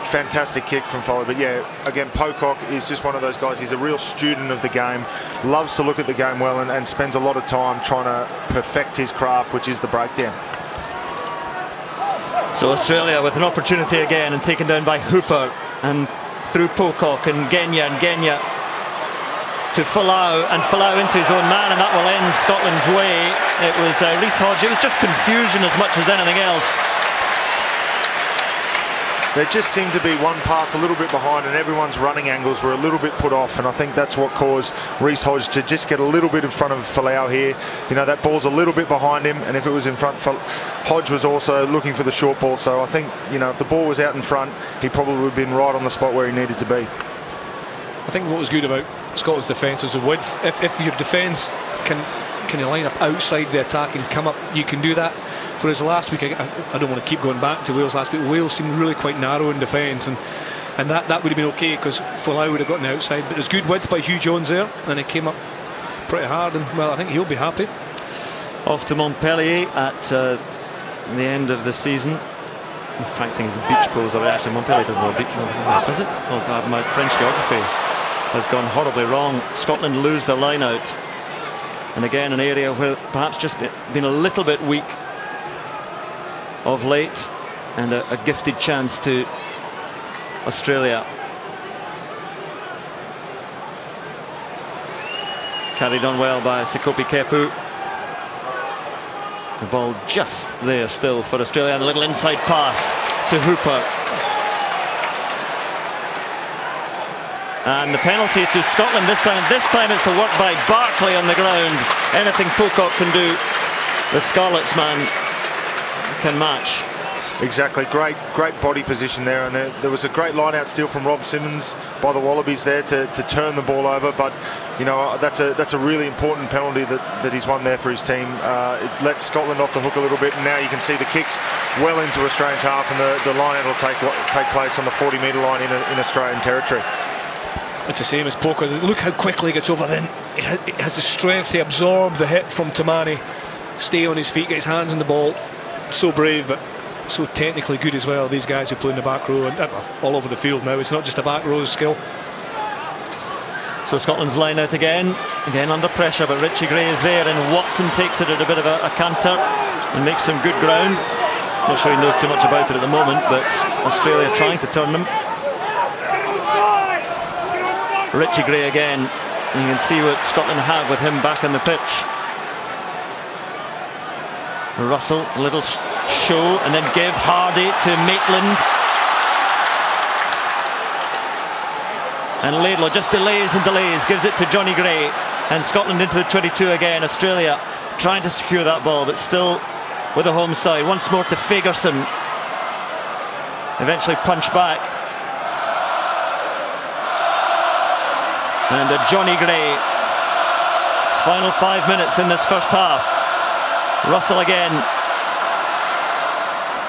Fantastic kick from Foley, but yeah, again, Pocock is just one of those guys. He's a real student of the game, loves to look at the game well, and spends a lot of time trying to perfect his craft, which is the breakdown. So Australia with an opportunity again, and taken down by Hooper, and through Pocock and Genya to Folau, and Folau into his own man, and that will end Scotland's way. It was Rhys Hodge. It was just confusion as much as anything else. There just seemed to be one pass a little bit behind, and everyone's running angles were a little bit put off, and I think that's what caused Rhys Hodge to just get a little bit in front of Folau here. You know, that ball's a little bit behind him, and if it was in front, Hodge was also looking for the short ball, so I think, you know, if the ball was out in front, he probably would have been right on the spot where he needed to be. I think what was good about Scotland's defence was the width. If your defence can line up outside the attack and come up, you can do that. Whereas last week, I don't want to keep going back to Wales last week, Wales seemed really quite narrow in defence, and that would have been okay because Folau would have gotten the outside, but there's good width by Hugh Jones there, and he came up pretty hard, and well, I think he'll be happy. Off to Montpellier at the end of the season. He's practicing his beach pose, or actually Montpellier doesn't have a beach pose, does it? Oh God, my French geography has gone horribly wrong. Scotland lose their line out, and again an area where perhaps just been a little bit weak of late, and a gifted chance to Australia. Carried on well by Sekope Kepu. The ball just there still for Australia, and a little inside pass to Hooper. And the penalty to Scotland this time. This time it's the work by Barkley on the ground. Anything Pocock can do, the Scarlets man can match. Exactly, great body position there, and there was a great line-out steal from Rob Simmons by the Wallabies there to turn the ball over, but you know, that's a really important penalty that he's won there for his team. It lets Scotland off the hook a little bit, and now you can see the kicks well into Australia's half, and the line-out will take place on the 40-metre line in Australian territory. It's the same as Pocock. Look how quickly he gets over then. He has the strength to absorb the hit from Tamani, stay on his feet, get his hands on the ball. So brave, but so technically good as well. These guys who play in the back row and all over the field now. It's not just a back row skill. So Scotland's line out again under pressure, but Richie Gray is there, and Watson takes it at a bit of a canter and makes some good ground. Not sure he knows too much about it at the moment, but Australia trying to turn them. Richie Gray again You can see what Scotland have with him back on the pitch. Russell, a little show, and then give Hardy to Maitland. And Laidlaw just delays and delays, gives it to Johnny Gray. And Scotland into the 22 again. Australia trying to secure that ball, but still with the home side. Once more to Fagerson. Eventually punched back. And Johnny Gray. Final 5 minutes in this first half. Russell again.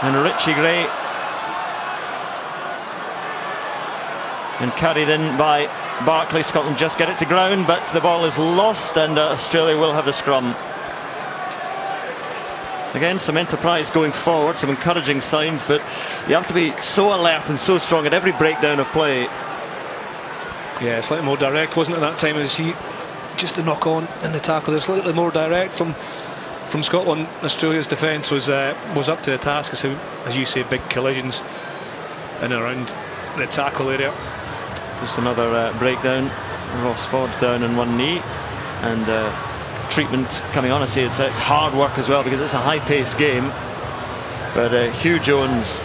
And Richie Gray. And carried in by Barkley. Scotland just get it to ground, but the ball is lost, and Australia will have the scrum. Again, some enterprise going forward, some encouraging signs, but you have to be so alert and so strong at every breakdown of play. Yeah, slightly more direct, wasn't it, that time? As he just a knock on in the tackle. They're slightly more direct from Scotland. Australia's defence was up to the task. As you say, big collisions in and around the tackle area. Just another breakdown. Ross Ford's down on one knee, and treatment coming on. I say it's hard work as well because it's a high-paced game. But Hugh Jones,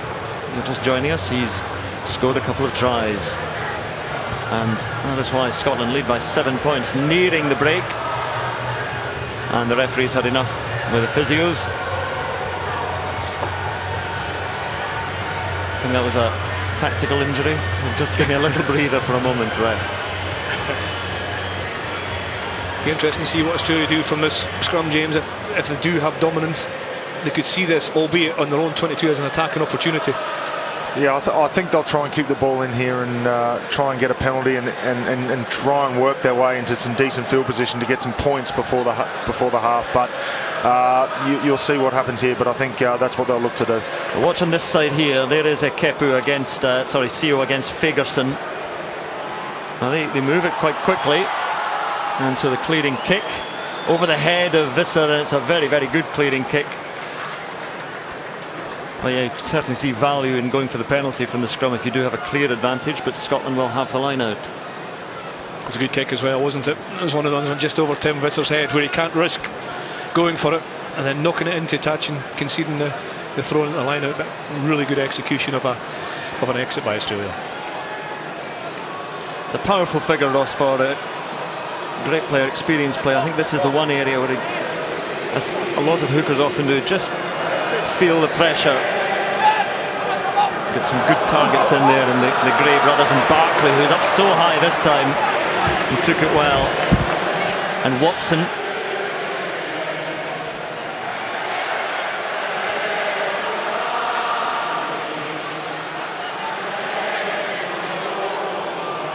you're just joining us. He's scored a couple of tries, and that is why Scotland lead by 7 points, nearing the break. And the referees had enough with the physios. I think that was a tactical injury, so just give me a little breather for a moment, ref. Be interesting to see what Australia do from this scrum, James. If they do have dominance, they could see this, albeit on their own 22, as an attacking opportunity. Yeah, I think they'll try and keep the ball in here and try and get a penalty and try and work their way into some decent field position to get some points before the half. But you'll see what happens here. But I think that's what they'll look to do. Watch on this side here. There is a Kepu against Seo against Fagerson. Now they move it quite quickly, and so the clearing kick over the head of Visser, and it's a very, very good clearing kick. Well, yeah, you could certainly see value in going for the penalty from the scrum if you do have a clear advantage, but Scotland will have the line out. It's a good kick as well, wasn't it? It was one of those just over Tim Visser's head where he can't risk going for it and then knocking it into touch and conceding the throw in the line out. But really good execution of an exit by Australia. It's a powerful figure, Ross Ford. Great player, experienced player. I think this is the one area where as a lot of hookers often do, just feel the pressure. He's got some good targets in there, and the Gray brothers and Barkley, who's up so high this time, he took it well. And Watson.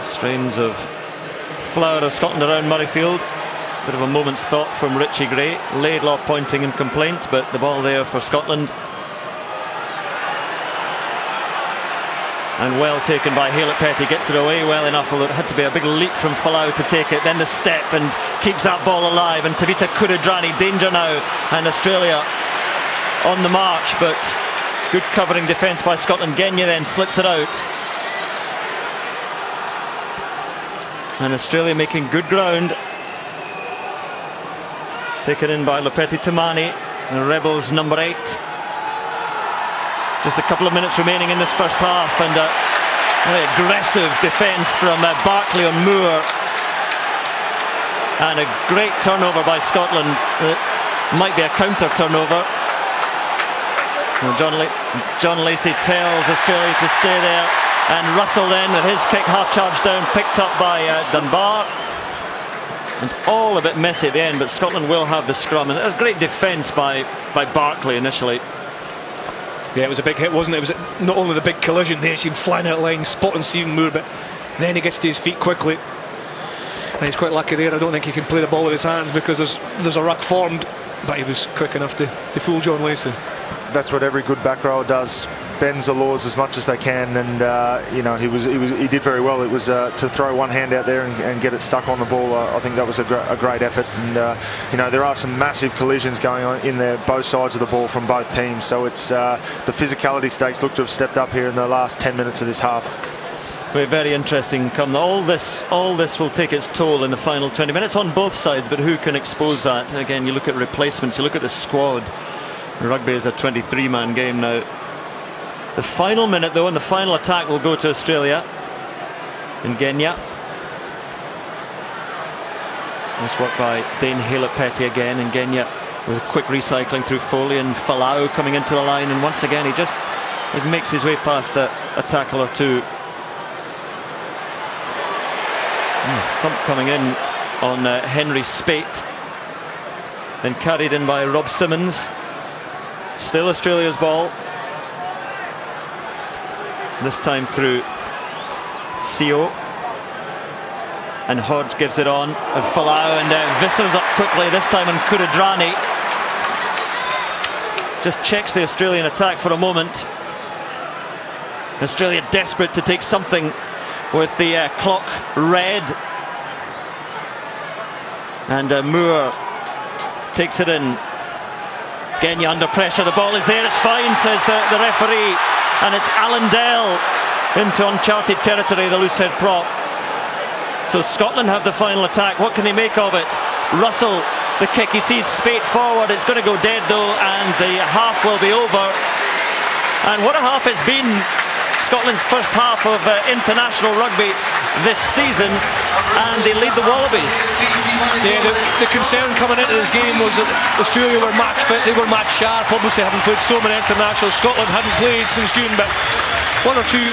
Strains of flower of Scotland around Murrayfield. Bit of a moment's thought from Richie Gray. Laidlaw pointing in complaint, but the ball there for Scotland. And well taken by Hewlett Petty, gets it away well enough, although it had to be a big leap from Folau to take it. Then the step, and keeps that ball alive. And Tavita Kuridrani, danger now. And Australia on the march, but good covering defence by Scotland. Genya then slips it out. And Australia making good ground. Taken in by Lopeti Tamani, the Rebels number 8. Just a couple of minutes remaining in this first half, and very aggressive defence from Barkley on Moore. And a great turnover by Scotland. It might be a counter turnover. John Lacey tells Australia to stay there, and Russell then with his kick half charge down, picked up by Dunbar. And all a bit messy at the end, but Scotland will have the scrum. And it was great defence by Barkley initially. Yeah, it was a big hit, wasn't it? It was not only the big collision there, she flying out line, spotting Stephen Moore, but then he gets to his feet quickly. And he's quite lucky there. I don't think he can play the ball with his hands because there's a ruck formed, but he was quick enough to fool John Lacey. That's what every good back rower does. Bends the laws as much as they can, and he did very well. It was to throw one hand out there and get it stuck on the ball. I think that was a great effort, and there are some massive collisions going on in there, both sides of the ball from both teams. So it's the physicality stakes look to have stepped up here in the last 10 minutes of this half. Very, very interesting. Come, all this will take its toll in the final 20 minutes on both sides, but who can expose that? Again, you look at replacements, you look at the squad. Rugby is a 23-man game now. The final minute, though, and the final attack will go to Australia. Ngenya. Nice work by Dane Hale-Petty again. Ngenya with quick recycling through Foley, and Falau coming into the line, and once again he just makes his way past a tackle or two. Thump coming in on Henry Spate, then carried in by Rob Simmons. Still Australia's ball, this time through Sio, and Hodge gives it on, and Falau, and Vissers up quickly, this time on Kuridrani. Just checks the Australian attack for a moment. Australia desperate to take something with the clock red. And Moore takes it in. Ngenya under pressure, the ball is there, it's fine, says the referee. And it's Alan Dell into uncharted territory, the loose head prop. So Scotland have the final attack. What can they make of it? Russell, the kick, he sees Spate forward, it's going to go dead though, and the half will be over. And what a half it's been. Scotland's first half of international rugby this season, and they lead the Wallabies. Yeah, the concern coming into this game was that Australia were match fit, they were match sharp, obviously having played so many internationals. Scotland hadn't played since June, but one or two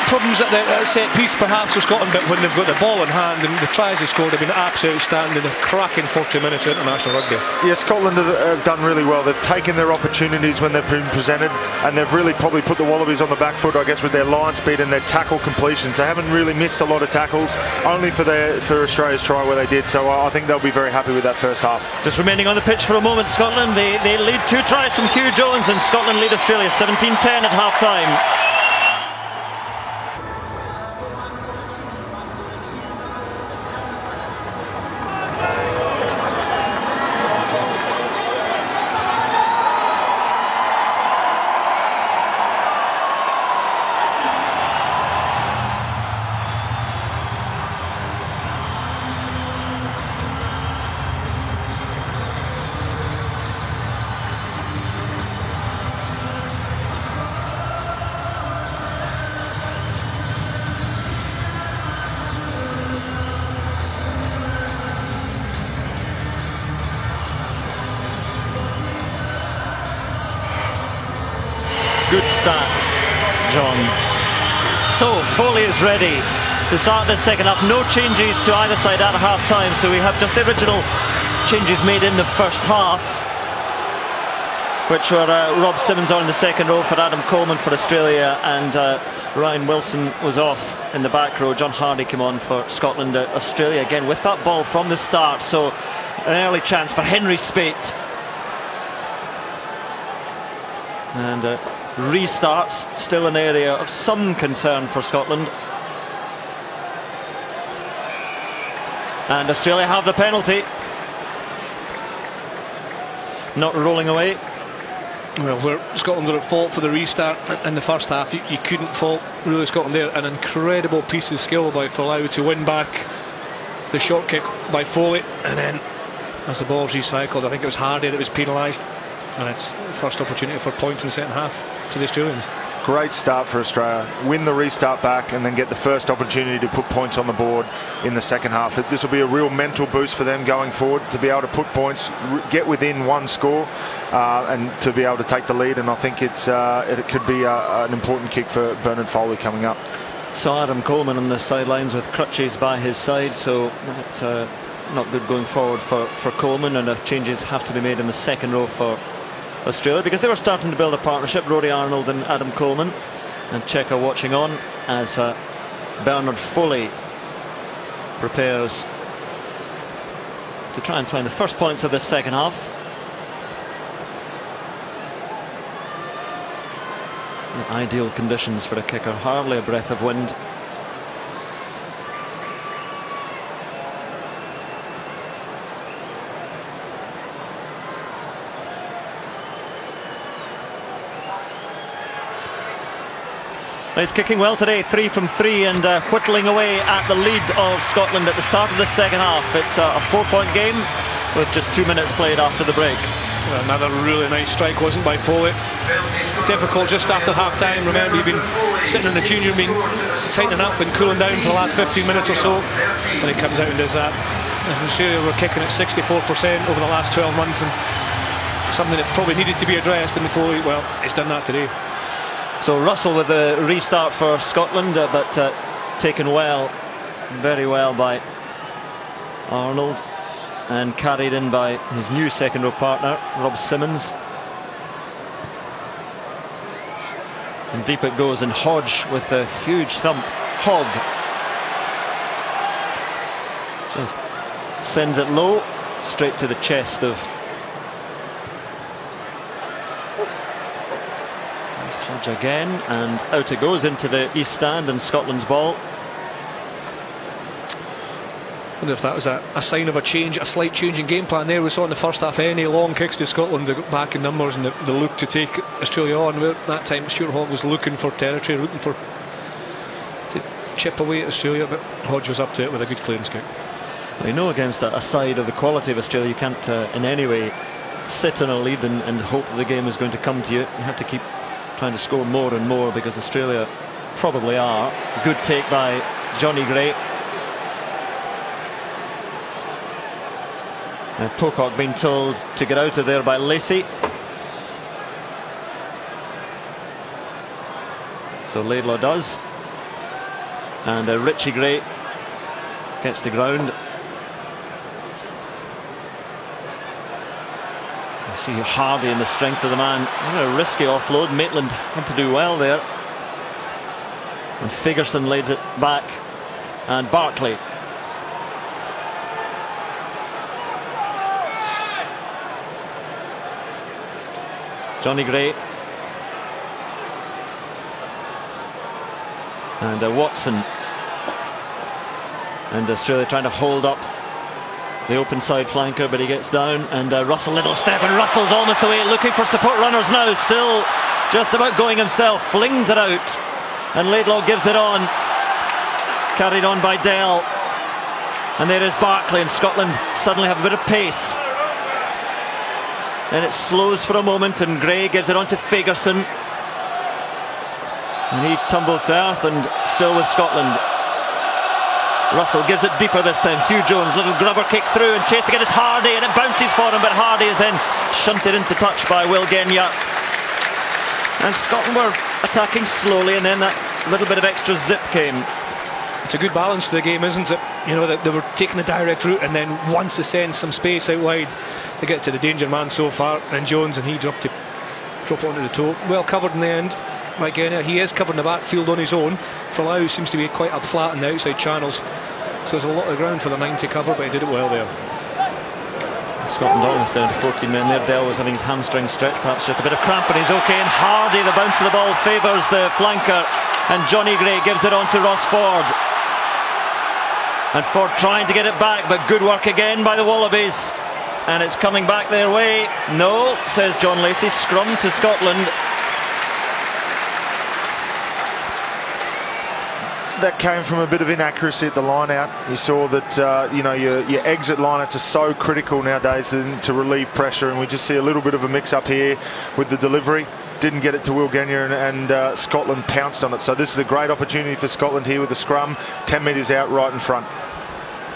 problems at the set piece perhaps for Scotland, but when they've got the ball in hand and the tries they scored have been absolutely outstanding. A cracking 40 minutes of international rugby. Yeah, Scotland have done really well. They've taken their opportunities when they've been presented, and they've really probably put the Wallabies on the back foot, I guess, with their line speed and their tackle completions. They haven't really missed a lot of tackles, only for Australia's try where they did, so I think they'll be very happy with that first half. Just remaining on the pitch for a moment, Scotland, they lead 2 tries from Hugh Jones, and Scotland lead Australia 17-10 at half-time. Good start, John. So Foley is ready to start this second half. No changes to either side at half-time, so we have just the original changes made in the first half, which were Rob Simmons on in the second row for Adam Coleman for Australia, and Ryan Wilson was off in the back row. John Hardy came on for Scotland. Australia again with that ball from the start, so an early chance for Henry Spate. And restarts still an area of some concern for Scotland, and Australia have the penalty. Not rolling away. Well, where Scotland were at fault for the restart in the first half, you couldn't fault really Scotland there. An incredible piece of skill by Falau to win back the short kick by Foley, and then as the ball's recycled, I think it was Hardy that was penalised, and it's the first opportunity for points in the second half to the Australians. Great start for Australia. Win the restart back and then get the first opportunity to put points on the board in the second half. This will be a real mental boost for them going forward, to be able to put points, get within one score, and to be able to take the lead. And I think it could be an important kick for Bernard Foley coming up. So Adam Coleman on the sidelines with crutches by his side, so that's not good going forward for Coleman, and changes have to be made in the second row for Australia, because they were starting to build a partnership, Rory Arnold and Adam Coleman, and Checker watching on as Bernard Foley prepares to try and find the first points of this second half. Ideal conditions for a kicker, hardly a breath of wind. He's kicking well today, 3 from 3, and whittling away at the lead of Scotland at the start of the second half. It's a 4-point game with just 2 minutes played after the break. Another really nice strike, wasn't by Foley. Difficult just after half time. Remember, you've been sitting in the junior, been tightening up and cooling down for the last 15 minutes or so, and he comes out and does that. And Australia were kicking at 64% over the last 12 months, and something that probably needed to be addressed, and Foley, well, he's done that today. So Russell with the restart for Scotland, but taken well, very well by Arnold, and carried in by his new second row partner, Rob Simmons. And deep it goes, and Hodge with a huge thump. Hogg just sends it low, straight to the chest of Hodge again, and out it goes into the east stand, and Scotland's ball. I wonder if that was a sign of a change, a slight change in game plan there. We saw in the first half any long kicks to Scotland, they got back in numbers, and the look to take Australia on. Where that time Stuart Hogg was looking for territory, looking for to chip away at Australia, but Hodge was up to it with a good clearance kick. Well, you know, against a side of the quality of Australia, you can't in any way sit on a lead and hope that the game is going to come to you. You have to keep trying to score more and more, because Australia probably are. Good take by Johnny Gray. And Pocock being told to get out of there by Lacey. So Laidlaw does. And Richie Gray gets to ground. You see Hardy and the strength of the man. What a risky offload. Maitland had to do well there. And Figerson lays it back. And Barkley. Johnny Gray. And Watson. And Australia trying to hold up the open side flanker, but he gets down, and Russell, little step, and Russell's almost away, looking for support runners now, still just about going himself, flings it out, and Laidlaw gives it on, carried on by Dell, and there is Barkley, and Scotland suddenly have a bit of pace. Then it slows for a moment, and Gray gives it on to Figerson, and he tumbles to earth, and still with Scotland. Russell gives it deeper this time. Hugh Jones, little grubber kick through, and chasing it is Hardy, and it bounces for him, but Hardy is then shunted into touch by Will Genya. And Scotland were attacking slowly, and then that little bit of extra zip came. It's a good balance to the game, isn't it? You know, that they were taking the direct route, and then once they send some space out wide, they get to the danger man so far, and Jones, and he drop onto the toe. Well covered in the end by Genya. He is covering the backfield on his own. Folau seems to be quite up flat in the outside channels, so there's a lot of ground for the 9 to cover, but he did it well there. Scotland almost down to 14 men there. Dell was having his hamstring stretch, perhaps just a bit of cramp, and he's okay. And Hardy, the bounce of the ball favours the flanker, and Johnny Gray gives it on to Ross Ford. And Ford trying to get it back, but good work again by the Wallabies, and it's coming back their way. No, says John Lacey. Scrum to Scotland. That came from a bit of inaccuracy at the line out. You saw that you know, your exit line outs are so critical nowadays to relieve pressure, and we just see a little bit of a mix-up here with the delivery. Didn't get it to Will Genya, and Scotland pounced on it. So this is a great opportunity for Scotland here with the scrum, 10 metres out right in front.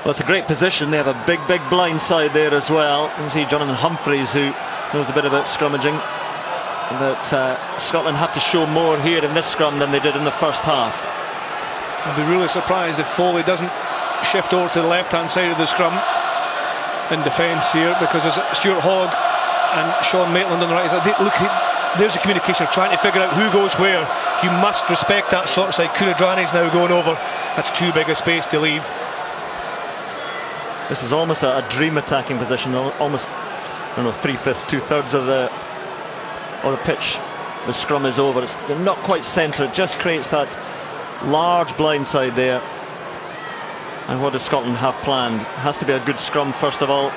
Well, it's a great position. They have a big blind side there as well. You see Jonathan Humphreys, who knows a bit about scrummaging. But Scotland have to show more here in this scrum than they did in the first half. I'd be really surprised if Foley doesn't shift over to the left-hand side of the scrum in defence here, because there's Stuart Hogg and Sean Maitland on the right side. Look, there's the communication, trying to figure out who goes where. You must respect that sort of side. Kunadrani's now going over. That's too big a space to leave. This is almost a dream attacking position. Almost, I don't know, 3/5, 2/3 of the pitch. The scrum is over. It's not quite centre. It just creates that large blind side there. And what does Scotland have planned? It has to be a good scrum first of all.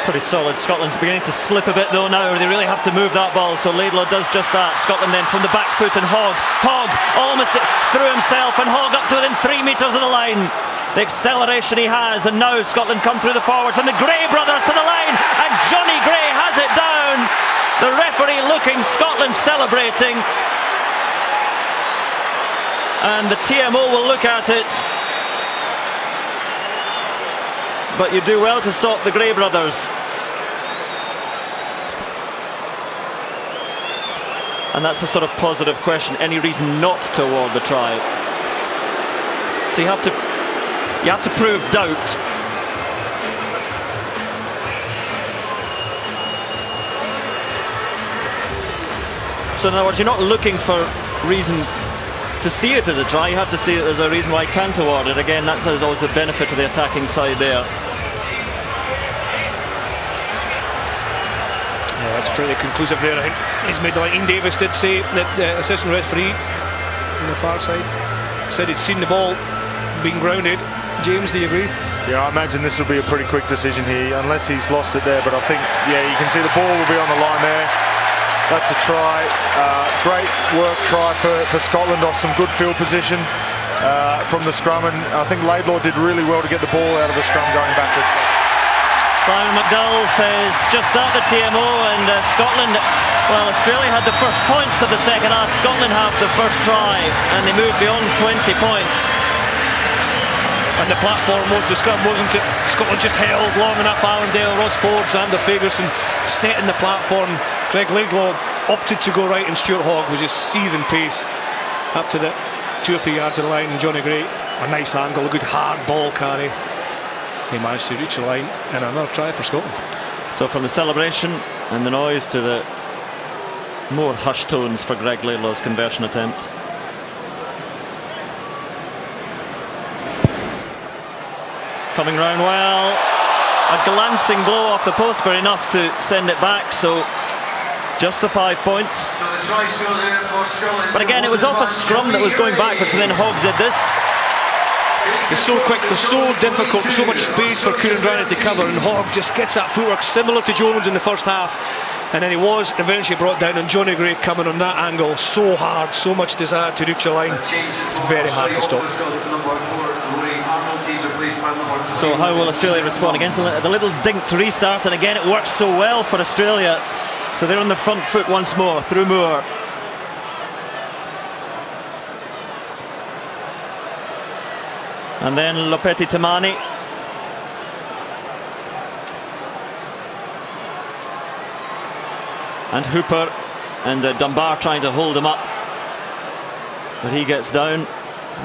Pretty solid. Scotland's beginning to slip a bit though now. They really have to move that ball, so Laidlaw does just that. Scotland then from the back foot, and Hogg almost threw himself, and Hogg up to within 3 metres of the line. The acceleration he has, and now Scotland come through the forwards, and the Gray brothers to the line, and Johnny Gray has it down. The referee looking, Scotland celebrating, and the TMO will look at it. But you do well to stop the Gray brothers. And that's the sort of positive question. Any reason not to award the try? So you have to prove doubt. So in other words, you're not looking for reason to see it as a try. You have to see it as a reason why I can't award it. Again, that's always the benefit to the attacking side there. Yeah, that's pretty conclusive there. I think he's made the line. Ian Davis did say that the assistant referee on the far side said he'd seen the ball being grounded. James, do you agree? Yeah, I imagine this will be a pretty quick decision here, unless he's lost it there. But I think, yeah, you can see the ball will be on the line there. That's a try. Great work try for Scotland off some good field position from the scrum, and I think Laidlaw did really well to get the ball out of the scrum going backwards. Simon McDowell says just that, the TMO, and Scotland, well, Australia had the first points of the second half, Scotland have the first try, and they moved beyond 20 points. And the platform was the scrum, wasn't it? Scotland just held long enough. Allendale, Ross Forbes, Xander Fagerson setting the platform. Greg Laidlaw opted to go right, and Stuart Hogg was just seething pace up to the 2 or 3 yards of the line. And Johnny Gray, a nice angle, a good hard ball carry. He managed to reach the line, and another try for Scotland. So from the celebration and the noise to the more hushed tones for Greg Laidlaw's conversion attempt. Coming round well, a glancing blow off the post, but enough to send it back, so just the 5 points. But again, it was off a scrum that was going backwards, and then Hogg did this. They're so quick, they're so difficult, so much space for Kieran Dryden to cover, and Hogg just gets that footwork similar to Jones in the first half, and then he was eventually brought down, and Johnny Gray coming on that angle so hard, so much desire to reach the line. It's very hard to stop. So how will Australia respond against the little dinked restart? And again, it works so well for Australia. So they're on the front foot once more through Moore. And then Lopeti Tamani. And Hooper, and Dunbar trying to hold him up. But he gets down.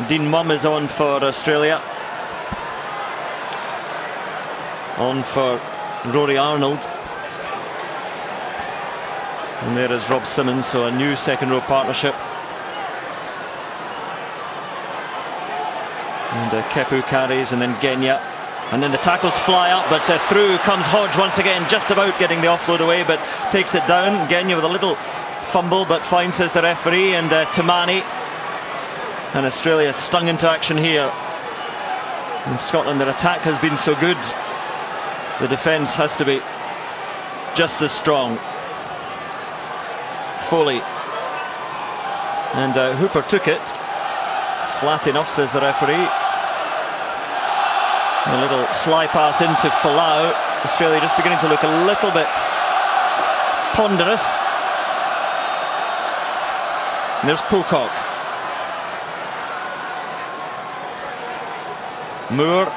Dean Mumm is on for Australia. On for Rory Arnold. And there is Rob Simmons, so a new second row partnership. And Kepu carries, and then Genya. And then the tackles fly up, but through comes Hodge once again, just about getting the offload away, but takes it down. Genya with a little fumble, but fine, says the referee, and Tamani. And Australia stung into action here. In Scotland, their attack has been so good. The defence has to be just as strong. Foley. And Hooper took it. Flat enough, says the referee. A little sly pass into Folau. Australia just beginning to look a little bit ponderous. And there's Pocock. Moore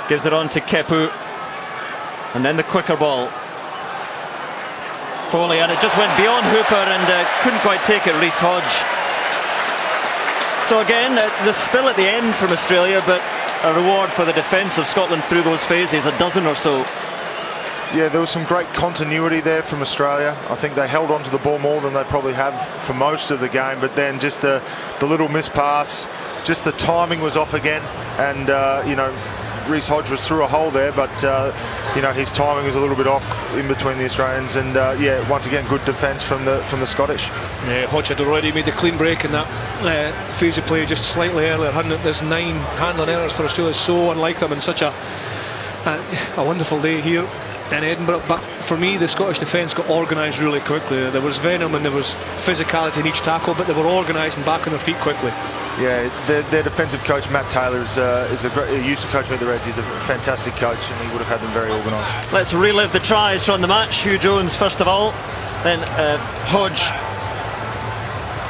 gives it on to Kepu. And then the quicker ball. Foley, and it just went beyond Hooper and couldn't quite take it, Reece Hodge. So again, the spill at the end from Australia, but a reward for the defence of Scotland through those phases, a dozen or so. Yeah, there was some great continuity there from Australia. I think they held on to the ball more than they probably have for most of the game, but then just the little miss pass, just the timing was off again, and you know, Reece Hodge was through a hole there, but you know, his timing was a little bit off in between the Australians, and yeah, once again, good defence from the Scottish. Yeah, Hodge had already made the clean break in that phase of play just slightly earlier. There's 9 handling errors for Australia, so unlike them, in such a wonderful day here in Edinburgh, but for me the Scottish defence got organised really quickly. There was venom and there was physicality in each tackle, but they were organised and back on their feet quickly. Yeah, their defensive coach Matt Taylor is a great. He used to coach me at the Reds. He's a fantastic coach, and he would have had them very organised. Let's relive the tries from the match. Hugh Jones first of all, then Hodge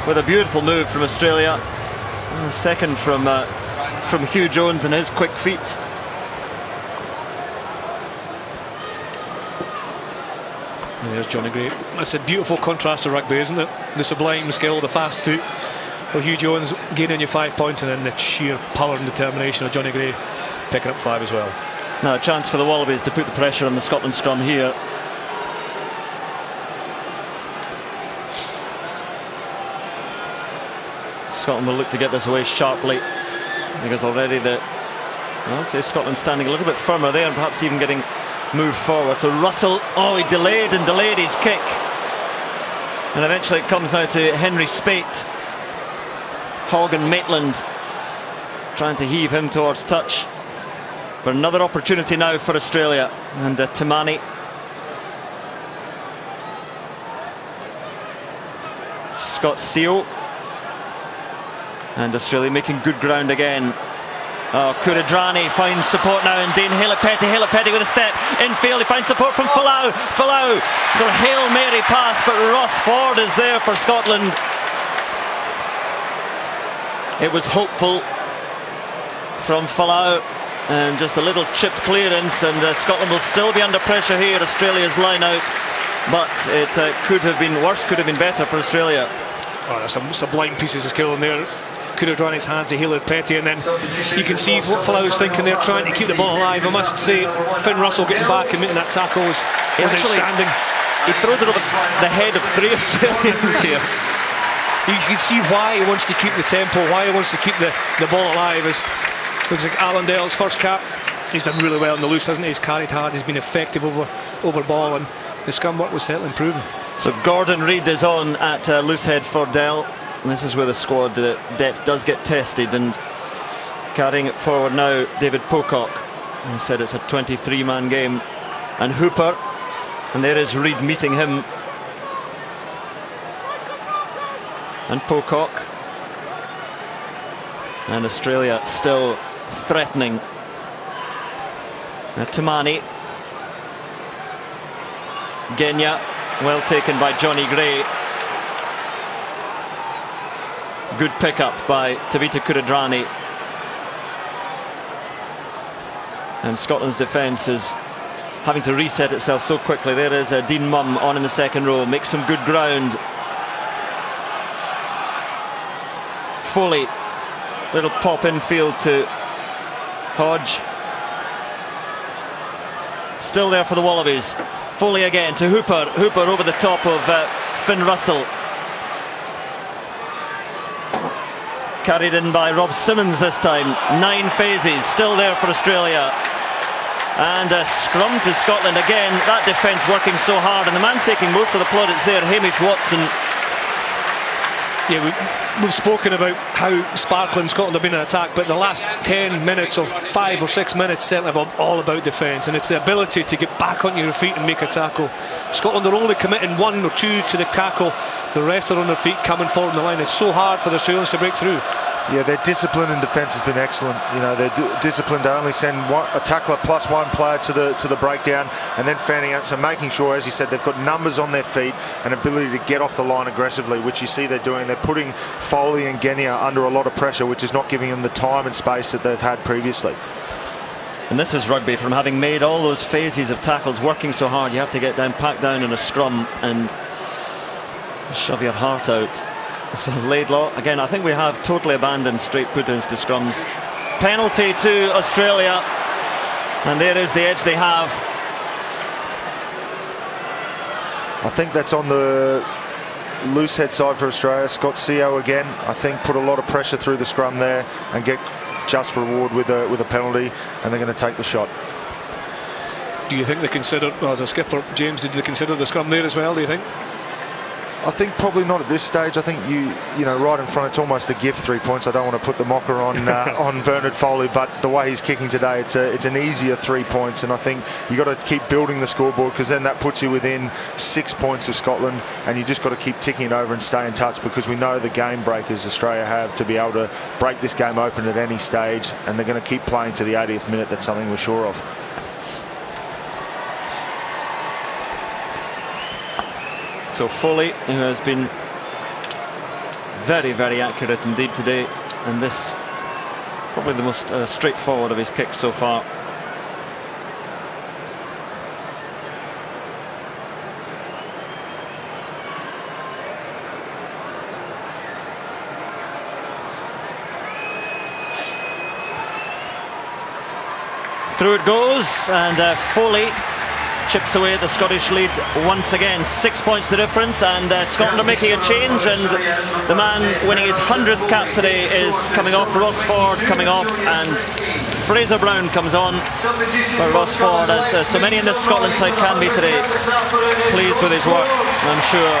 with a beautiful move from Australia. And a second from Hugh Jones and his quick feet. And there's Johnny Gray. That's a beautiful contrast to rugby, isn't it? The sublime skill, the fast foot of Hugh Jones gaining you 5 points, and then the sheer power and determination of Johnny Gray picking up 5 as well. Now a chance for the Wallabies to put the pressure on the Scotland scrum here. Scotland will look to get this away sharply, because already I'll say Scotland standing a little bit firmer there and perhaps even getting moved forward. So Russell, he delayed his kick, and eventually it comes now to Henry Spate. Hogg and Maitland trying to heave him towards touch, but another opportunity now for Australia. And Tamani, Scott Seo, and Australia making good ground again. Kuridrani finds support now, and Dane Haylett-Petty with a step infield. He finds support from Folau. So Hail Mary pass, but Ross Ford is there for Scotland. It was hopeful from Folau, and just a little chipped clearance, and Scotland will still be under pressure here. Australia's line out, but it could have been worse, could have been better for Australia. There's some sublime pieces of skill in there. Could have drawn his hands to Haylett-Petty, and then you can see what Folau's thinking there, trying to keep the ball alive. I must say, Finn Russell getting back and making that tackle was outstanding. He throws it over the head of 3 Australians here. You can see why he wants to keep the tempo, why he wants to keep the ball alive. Looks like Alan Dell's first cap. He's done really well on the loose, hasn't he? He's carried hard, he's been effective over ball, and the scrum work was certainly improving. So Gordon Reid is on at loose head for Dell. And this is where the squad depth does get tested, and carrying it forward now, David Pocock. He said it's a 23-man game, and Hooper, and there is Reid meeting him, and Pocock, and Australia still threatening. Tamani, Genya, well taken by Johnny Gray. Good pickup by Tavita Kuridrani. And Scotland's defence is having to reset itself so quickly. There is Dean Mumm on in the second row, makes some good ground. Foley, little pop infield to Hodge. Still there for the Wallabies. Foley again to Hooper. Hooper over the top of Finn Russell. Carried in by Rob Simmons this time. 9 phases, still there for Australia. And a scrum to Scotland again. That defence working so hard, and the man taking most of the plaudits there, Hamish Watson. Yeah, we've spoken about how sparkling Scotland have been in attack, but the last 10 minutes or 5 or 6 minutes certainly have all about defence, and it's the ability to get back on your feet and make a tackle. Scotland are only committing 1 or 2 to the tackle. The rest are on their feet coming forward in the line. It's so hard for the Australians to break through. Yeah, their discipline in defence has been excellent. You know, they're disciplined to only send a tackler plus 1 player to the breakdown, and then fanning out. So making sure, as you said, they've got numbers on their feet and ability to get off the line aggressively, which you see they're doing. They're putting Foley and Genia under a lot of pressure, which is not giving them the time and space that they've had previously. And this is rugby. From having made all those phases of tackles, working so hard, you have to get down, packed down in a scrum and shove your heart out. So Laidlaw, again, I think we have totally abandoned straight put-ins to scrums. Penalty to Australia, and there is the edge they have. I think that's on the loose head side for Australia. Scott Seo again, I think, put a lot of pressure through the scrum there and get just reward with a penalty, and they're going to take the shot. Do you think they considered, well, as a skipper, James, did they consider the scrum there as well, do you think? I think probably not at this stage. I think you know, right in front, it's almost a gift, 3 points. I don't want to put the mocker on on Bernard Foley, but the way he's kicking today, it's an easier 3 points, and I think you got to keep building the scoreboard, because then that puts you within 6 points of Scotland, and you just got to keep ticking it over and stay in touch, because we know the game breakers Australia have to be able to break this game open at any stage, and they're going to keep playing to the 80th minute. That's something we're sure of. So Foley, who has been very, very accurate indeed today, and this probably the most straightforward of his kicks so far. Through it goes, and Foley chips away at the Scottish lead once again. 6 points the difference, and Scotland are making a change, and the man winning his 100th cap today is coming off. Ross Ford coming off, and Fraser Brown comes on. But Ross Ford, as so many in this Scotland side can be today, pleased with his work, I'm sure.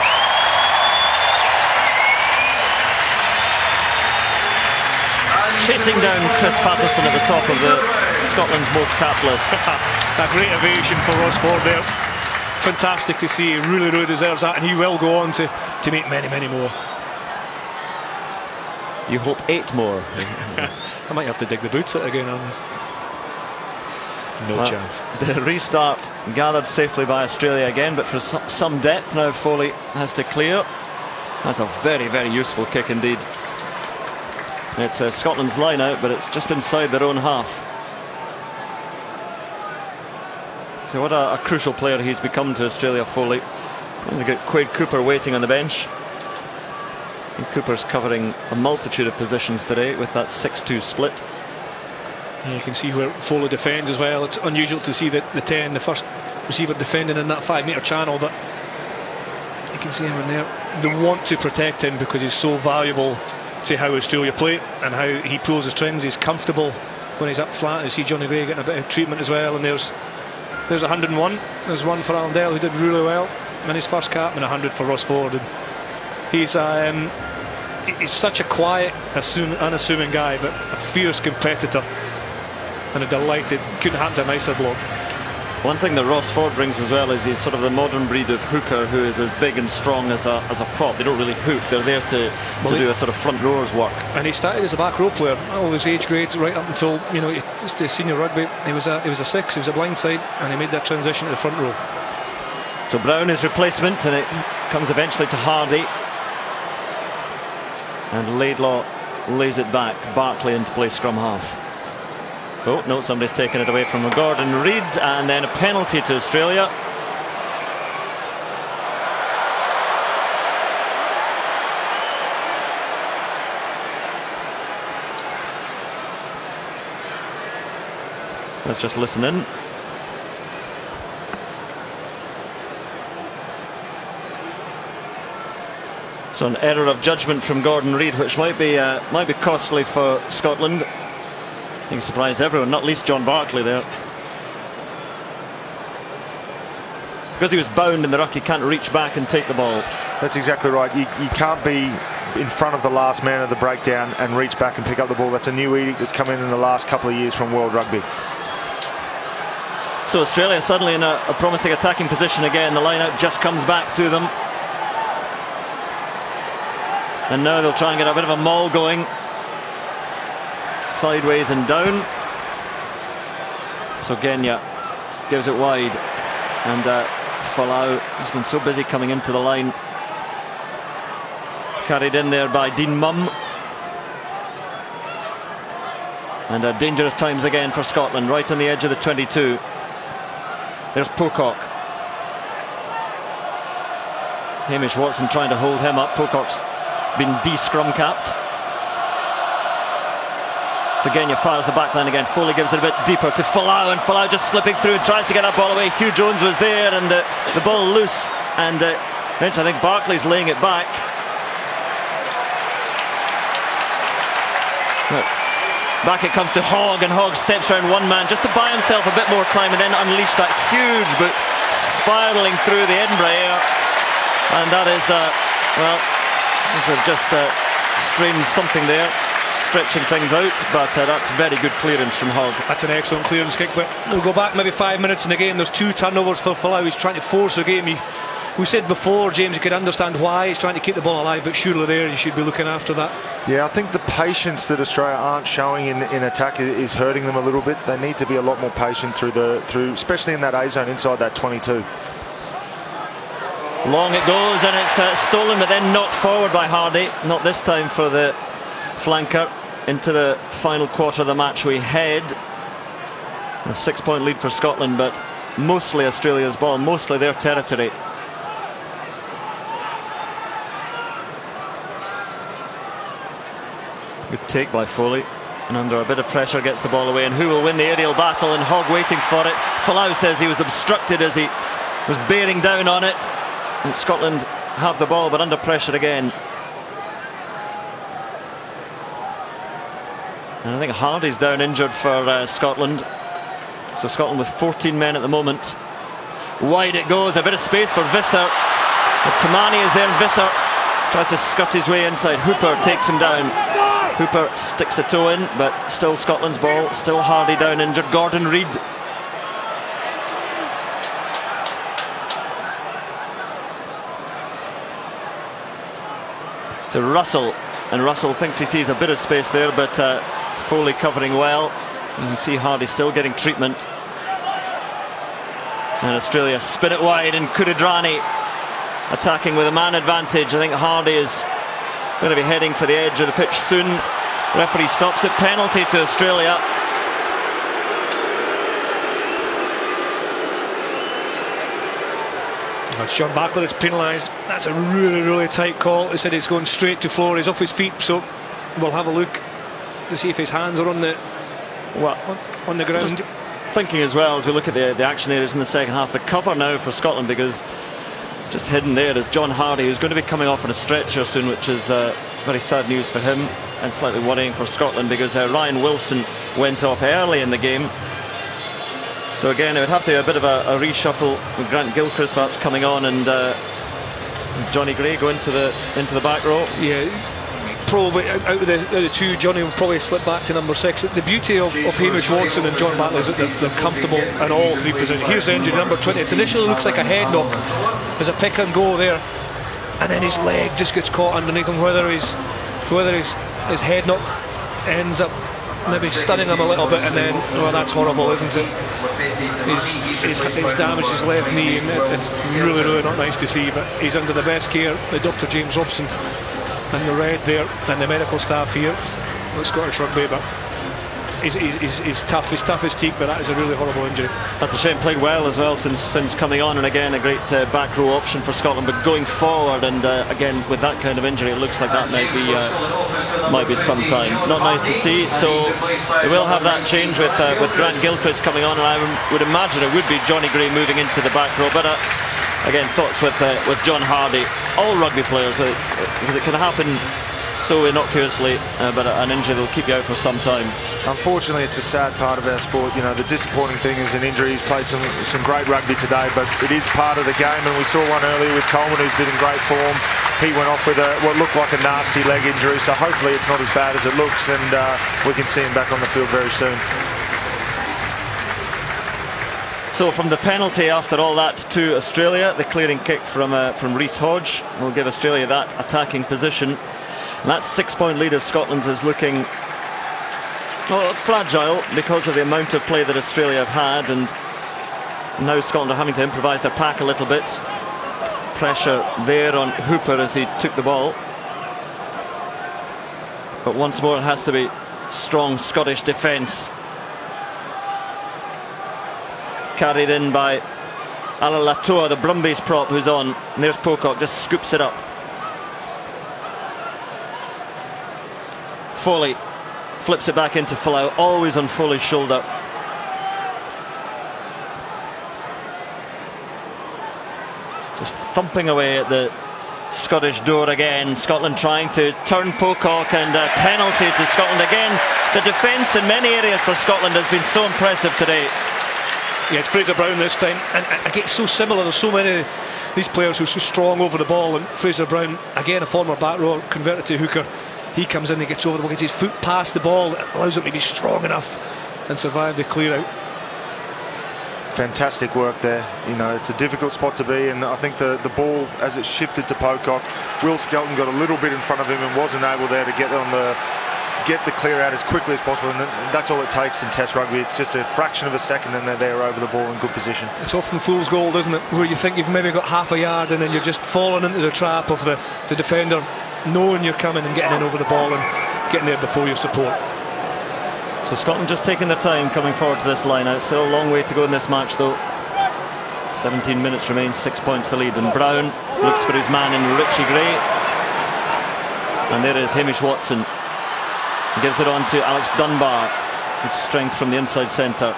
Chasing down Chris Patterson at the top of the Scotland's most capped list. A great ovation for Ross Ford there. Fantastic to see. He really, really deserves that, and he will go on to make many, many more. You hope 8 more. I might have to dig the boots out again, aren't I? No chance. The restart gathered safely by Australia again, but for some depth now Foley has to clear. That's a very, very useful kick indeed. It's Scotland's line out, but it's just inside their own half. So what a crucial player he's become to Australia, Foley. And they've got Quade Cooper waiting on the bench. And Cooper's covering a multitude of positions today with that 6-2 split. You can see where Foley defends as well. It's unusual to see the 10, the first receiver, defending in that 5-metre channel, but you can see him in there. They want to protect him because he's so valuable to how Australia play and how he pulls the strings. He's comfortable when he's up flat. You see Johnny Gray getting a bit of treatment as well, and there's 101. There's one for Alan Dell, who did really well in his first cap, and 100 for Ross Ford. And he's such a quiet, unassuming guy, but a fierce competitor and a delighted. Couldn't happen to a nicer bloke. One thing that Ross Ford brings as well is he's sort of the modern breed of hooker who is as big and strong as a prop. They don't really hook, they're there to do a sort of front rower's work. And he started as a back row player, all his age grades right up until, you know, the senior rugby. He was a 6, he was a blind side, and he made that transition to the front row. So Brown is replacement, and it comes eventually to Hardy. And Laidlaw lays it back, Barclay into play scrum half. Oh no, somebody's taken it away from Gordon Reid, and then a penalty to Australia. Let's just listen in. So an error of judgment from Gordon Reid, which might be costly for Scotland. I think surprised everyone, not least John Barclay there. Because he was bound in the ruck, he can't reach back and take the ball. That's exactly right. You can't be in front of the last man of the breakdown and reach back and pick up the ball. That's a new edict that's come in the last couple of years from World Rugby. So Australia suddenly in a promising attacking position again. The line-out just comes back to them. And now they'll try and get a bit of a maul going. Sideways and down. So Genya gives it wide, and Folau has been so busy coming into the line, carried in there by Dean Mumm. And dangerous times again for Scotland, right on the edge of the 22. There's Pocock. Hamish Watson trying to hold him up. Pocock's been de-scrum capped. So Genya fires the backline again. Foley gives it a bit deeper to Folau, and Folau just slipping through and tries to get that ball away. Hugh Jones was there, and the ball loose, and eventually I think Barclay's laying it back. Look, back it comes to Hogg, and Hogg steps around one man just to buy himself a bit more time and then unleash that huge boot spiralling through the Edinburgh air, and that is Well, they've just strained something there, stretching things out, but that's very good clearance from Hogg. That's an excellent clearance kick, but we'll go back maybe 5 minutes in the game. There's 2 turnovers for Folau. He's trying to force the game. We said before, James, you could understand why he's trying to keep the ball alive, but surely there you should be looking after that. Yeah, I think the patience that Australia aren't showing in attack is hurting them a little bit. They need to be a lot more patient through especially in that A zone inside that 22. Long it goes, and it's stolen, but then knocked forward by Hardy. Not this time for the flanker. Into the final quarter of the match we head. A 6-point lead for Scotland, but mostly Australia's ball, mostly their territory. Good take by Foley, and under a bit of pressure gets the ball away. And who will win the aerial battle? And Hogg waiting for it. Folau says he was obstructed as he was bearing down on it. And Scotland have the ball, but under pressure again. And I think Hardy's down injured for Scotland. So Scotland with 14 men at the moment. Wide it goes, a bit of space for Visser. But Tamani is there, and Visser tries to scut his way inside. Hooper takes him down. Hooper sticks a toe in, but still Scotland's ball. Still Hardy down injured. Gordon Reid. To Russell, and Russell thinks he sees a bit of space there, but Foley covering well. You can see Hardy still getting treatment. And Australia spin it wide, and Kuridrani attacking with a man advantage. I think Hardy is going to be heading for the edge of the pitch soon. Referee stops it. Penalty to Australia. That's Sean Barkley that's penalised. That's a really tight call. They said it's going straight to floor. He's off his feet, so we'll have a look to see if his hands are on the ground. Just thinking as well, as we look at the action areas in the second half, the cover now for Scotland, because just hidden there is John Hardy, who's going to be coming off on a stretcher soon, which is very sad news for him and slightly worrying for Scotland, because Ryan Wilson went off early in the game. So again, it would have to be a bit of a reshuffle with Grant Gilchrist perhaps coming on, and Johnny Gray go into the back row. Yeah, probably out of the two, Johnny will probably slip back to number 6. The beauty of Hamish Watson and John Bartley is that they're comfortable in all 3 positions. Here's the injury, number 20. It initially looks like a head knock. There's a pick and go there, and then his leg just gets caught underneath him. Whether his head knock ends up maybe stunning him a little bit, and then, well, that's horrible, isn't it? He's damaged his left knee, and it's really not nice to see, but he's under the best care. The Dr. James Robson and the Red there, and the medical staff here with Scottish Rugby, but he's tough. He's tough as teak, but that is a really horrible injury. That's a shame. Played well as well since coming on, and again a great back row option for Scotland, but going forward, and again with that kind of injury, it looks like that might be some time. Not nice to see. So they will have that change with Grant Gilchrist coming on, and I would imagine it would be Johnny Gray moving into the back row. But again, thoughts with John Hardy. All rugby players, because it can happen so innocuously, but an injury will keep you out for some time. Unfortunately, it's a sad part of our sport. You know, the disappointing thing is an injury. He's played some great rugby today, but it is part of the game, and we saw one earlier with Coleman, who's been in great form. He went off with what looked like a nasty leg injury, so hopefully it's not as bad as it looks, and we can see him back on the field very soon. So from the penalty after all that to Australia, the clearing kick from Rhys Hodge will give Australia that attacking position. And that 6-point lead of Scotland's is looking fragile because of the amount of play that Australia have had, and now Scotland are having to improvise their pack a little bit. Pressure there on Hooper as he took the ball. But once more it has to be strong Scottish defence. Carried in by Ala Latoa, the Brumbies prop, who's on. And there's Pocock, just scoops it up. Foley flips it back into Folau, always on Foley's shoulder. Just thumping away at the Scottish door again. Scotland trying to turn Pocock, and a penalty to Scotland again. The defence in many areas for Scotland has been so impressive today. Yeah, it's Fraser Brown this time, and I get so similar. There's so many these players who are so strong over the ball, and Fraser Brown, again a former back rower, converted to hooker, he comes in, he gets over the ball, gets his foot past the ball, it allows him to be strong enough and survive the clear out. Fantastic work there. You know, it's a difficult spot to be, and I think the ball, as it shifted to Pocock, Will Skelton got a little bit in front of him and wasn't able there to get the clear out as quickly as possible, and that's all it takes in Test rugby. It's just a fraction of a second and they're there over the ball in good position. It's often fool's gold, isn't it, where you think you've maybe got half a yard and then you're just falling into the trap of the defender knowing you're coming and getting in over the ball and getting there before your support. So Scotland just taking their time coming forward to this line out. Still a long way to go in this match though. 17 minutes remain, 6 points the lead, and Brown looks for his man in Richie Gray, and there is Hamish Watson. He gives it on to Alex Dunbar with strength from the inside centre.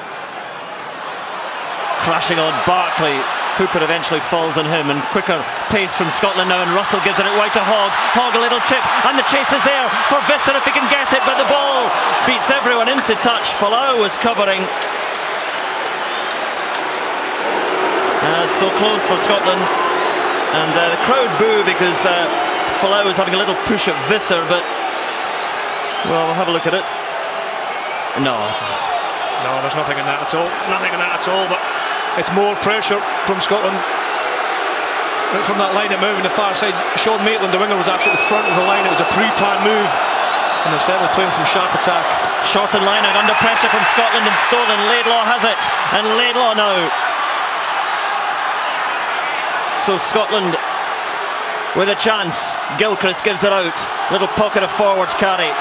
Crashing on Barkley. Hooper eventually falls on him, and quicker pace from Scotland now, and Russell gives it wide to Hogg. Hogg a little chip, and the chase is there for Visser if he can get it, but the ball beats everyone into touch. Folau was covering. It's so close for Scotland, and the crowd boo because Folau is having a little push at Visser, but well, we'll have a look at it. No, there's nothing in that at all. Nothing in that at all, but it's more pressure from Scotland. Right from that line at moving the far side, Sean Maitland, the winger, was actually at the front of the line. It was a pre-planned move, and they're certainly playing some sharp attack. Shorten line out under pressure from Scotland, and stolen. Laidlaw has it, and Laidlaw now. So Scotland with a chance. Gilchrist gives it out. Little pocket of forwards carry.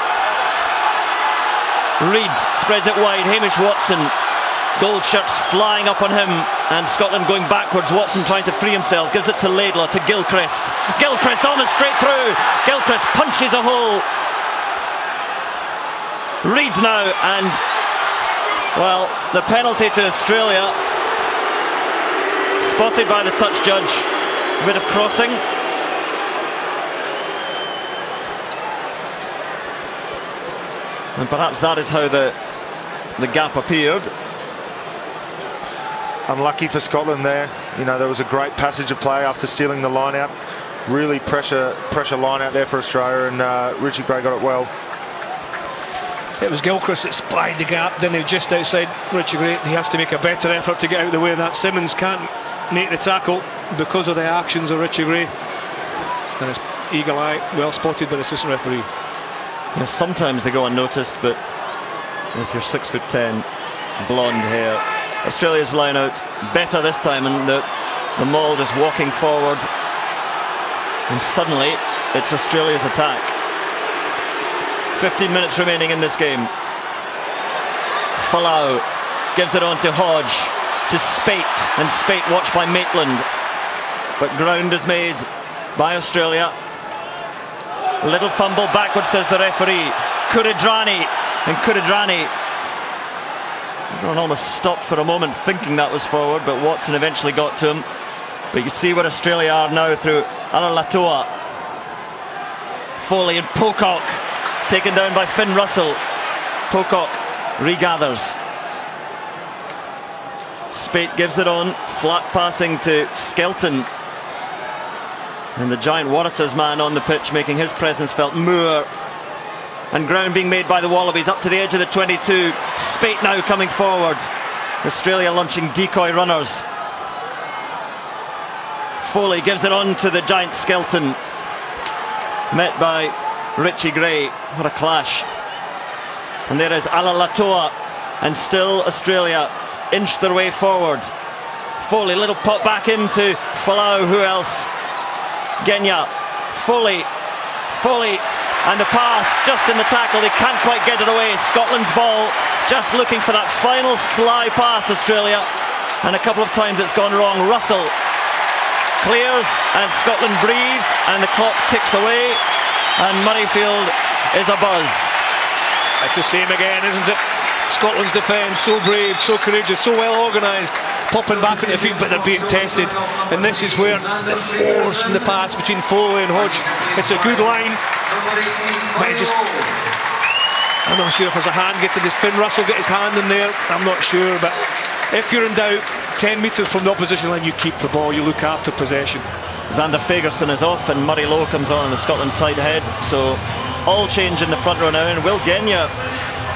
Reid spreads it wide. Hamish Watson, gold shirts flying up on him, and Scotland going backwards. Watson trying to free himself, gives it to Laidlaw, to Gilchrist. Gilchrist almost straight through. Gilchrist punches a hole. Reid now, and well, the penalty to Australia, spotted by the touch judge. A bit of crossing. And perhaps that is how the gap appeared. Unlucky for Scotland there. You know, there was a great passage of play after stealing the line out. Really pressure line out there for Australia, and Richie Gray got it well. It was Gilchrist that spied the gap, then he was just outside Richie Gray. He has to make a better effort to get out of the way of that. Simmons can't make the tackle because of the actions of Richie Gray. And it's eagle eye, well spotted by the assistant referee. You know, sometimes they go unnoticed, but if you're 6'10", blonde hair. Australia's line out better this time, and the Maul just walking forward, and suddenly it's Australia's attack. 15 minutes remaining in this game. Folau gives it on to Hodge, to Spate, and Spate watched by Maitland, but ground is made by Australia. Little fumble backwards, says the referee. Kuridrani, and Kuridrani, everyone almost stopped for a moment thinking that was forward, but Watson eventually got to him. But you see where Australia are now through Alalatua. Foley and Pocock taken down by Finn Russell. Pocock regathers. Spate gives it on, flat passing to Skelton. And the giant Waratahs man on the pitch making his presence felt. Moore, and ground being made by the Wallabies up to the edge of the 22. Spate now coming forward. Australia launching decoy runners. Foley gives it on to the giant Skelton, met by Richie Gray. What a clash. And there is Alalatua, and still Australia inch their way forward. Foley, little pop back into Folau. Who else? Genya, Foley, and the pass just in the tackle. They can't quite get it away. Scotland's ball, just looking for that final sly pass, Australia, and a couple of times it's gone wrong. Russell clears, and Scotland breathe, and the clock ticks away, and Murrayfield is abuzz. It's the same again, isn't it? Scotland's defence, so brave, so courageous, so well organised, popping back on the feet, but they're being tested. And this is where the force in the pass between Foley and Hodge, it's a good line, but it just, I'm not sure if there's a hand gets in. Does Finn Russell get his hand in there? I'm not sure, but if you're in doubt, 10 metres from the opposition line, you keep the ball, you look after possession. Xander Fagerson is off and Murray Lowe comes on in the Scotland tight head. So all change in the front row now, and Will Genya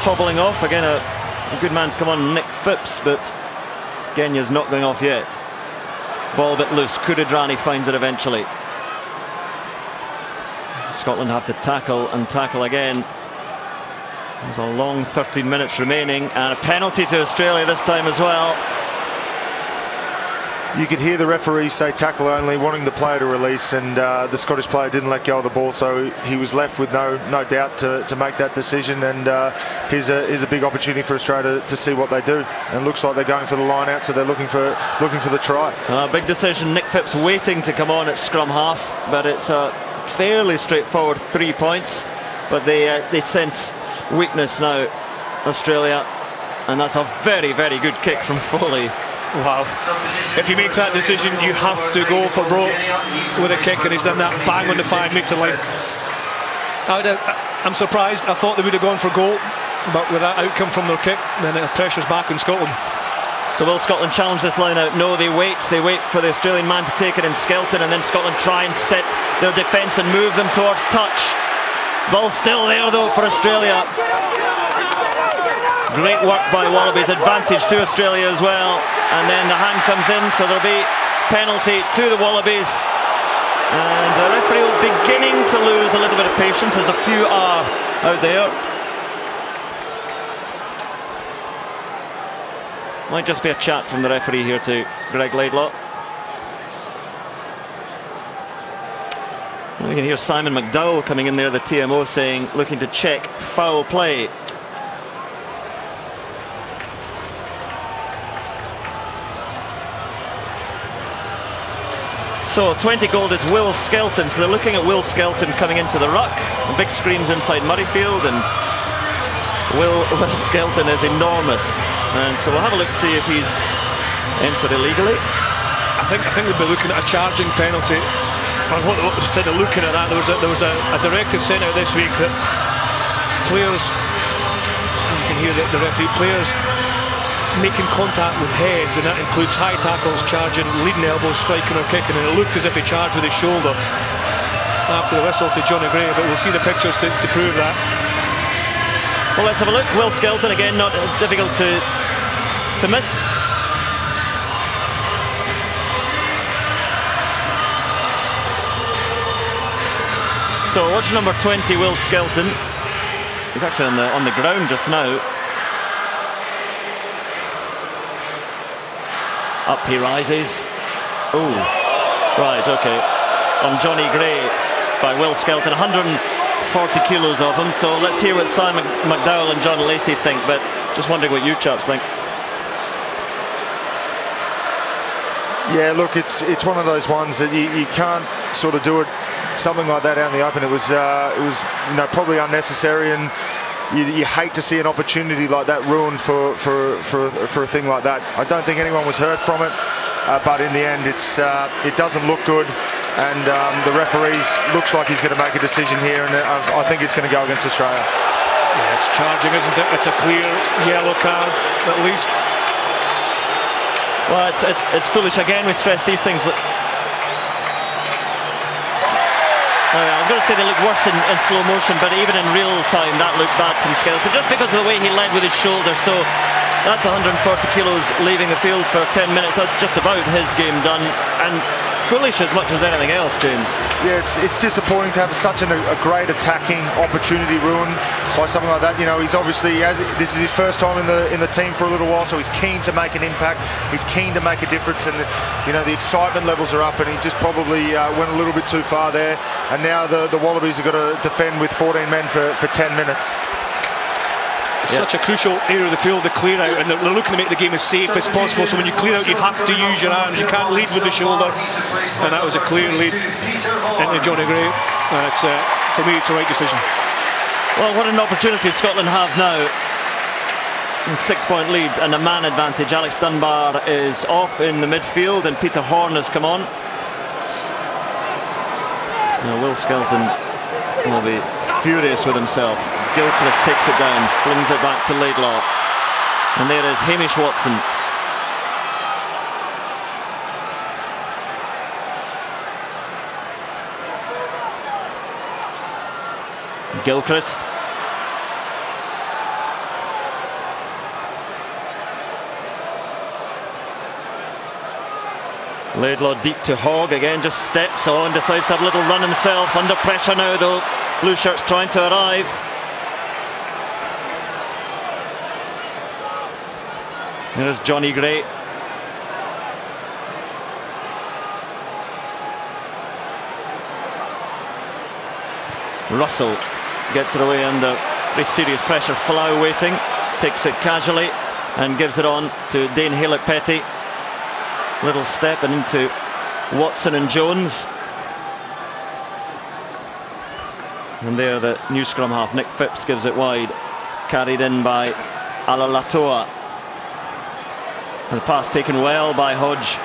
hobbling off. Again, a good man to come on, Nick Phipps, but Genya's not going off yet. Ball a bit loose. Kudadrani finds it eventually. Scotland have to tackle and tackle again. There's a long 13 minutes remaining, and a penalty to Australia this time as well. You could hear the referee say tackle only, wanting the player to release, and the Scottish player didn't let go of the ball, so he was left with no doubt to make that decision. And here's a big opportunity for Australia to see what they do. And it looks like they're going for the line out, so they're looking for the try. Big decision. Nick Phipps waiting to come on at scrum half, but it's a fairly straightforward 3 points. But they sense weakness now, Australia, and that's a very, very good kick from Foley. Wow. If you make that decision, you have to go for broke with a kick, and he's done that bang on the 5 metre line. I'm surprised. I thought they would have gone for goal, but with that outcome from their kick, then the pressure's back on Scotland. So will Scotland challenge this line out? No, they wait for the Australian man to take it in Skelton, and then Scotland try and set their defence and move them towards touch. Ball still there though for Australia. Great work by Wallabies, advantage to Australia as well, and then the hand comes in, so there'll be penalty to the Wallabies, and the referee will beginning to lose a little bit of patience, as a few are out there. Might just be a chat from the referee here to Greg Laidlaw. We can hear Simon McDowell coming in there, the TMO, saying, looking to check foul play. So 20 gold is Will Skelton, so they're looking at Will Skelton coming into the ruck. The big screens inside Murrayfield, and Will Skelton is enormous, and so we'll have a look to see if he's entered illegally. I think we'll be looking at a charging penalty. And what instead of looking at that, there was a directive sent out this week that players, you can hear the referee, players making contact with heads, and that includes high tackles, charging, leading elbows, striking or kicking, and it looked as if he charged with his shoulder after the whistle to Johnny Gray, but we'll see the pictures to prove that. Well, let's have a look. Will Skelton again, not difficult to miss. So watch number 20, Will Skelton. He's actually on the ground just now. Up he rises. Oh, right, okay. On Johnny Gray by Will Skelton, 140 kilos of him. So let's hear what Simon McDowell and John Lacey think, but just wondering what you chaps think. Yeah, look, it's one of those ones that you can't sort of do it, something like that out in the open. It was probably unnecessary, and you hate to see an opportunity like that ruined for a thing like that. I don't think anyone was hurt from it, but in the end, it doesn't look good, and the referee looks like he's going to make a decision here, and I think it's going to go against Australia. Yeah, it's charging, isn't it? It's a clear yellow card, at least. Well, it's foolish. Again, we stress these things. I was going to say they look worse in slow motion, but even in real time that looked bad from Skelton, just because of the way he led with his shoulder. So that's 140 kilos leaving the field for 10 minutes. That's just about his game done, and foolish as much as anything else, James. Yeah, it's disappointing to have such a great attacking opportunity ruined by something like that. You know, he's obviously, this is his first time in the team for a little while, so he's keen to make an impact. He's keen to make a difference, and the excitement levels are up, and he just probably went a little bit too far there. And now the Wallabies have got to defend with 14 men for 10 minutes. It's such a crucial area of the field to clear out, and they're looking to make the game as safe as possible. So when you clear out, you have to use your arms. You can't lead with the shoulder, and that was a clear lead into Johnny Gray. For me, it's the right decision. Well, what an opportunity Scotland have now. A 6-point lead and a man advantage. Alex Dunbar is off in the midfield, and Peter Horne has come on. Now Will Skelton will be furious with himself. Gilchrist takes it down, flings it back to Laidlaw, and there is Hamish Watson. Gilchrist. Laidlaw deep to Hogg, again just steps on, decides to have a little run himself. Under pressure now though, Blue Shirts trying to arrive. There's Johnny Gray. Russell gets it away under very serious pressure. Folau waiting, takes it casually and gives it on to Dane Halett-Petty. Little step and into Watson and Jones. And there the new scrum half, Nick Phipps, gives it wide. Carried in by Alalatoa. And the pass taken well by Hodge.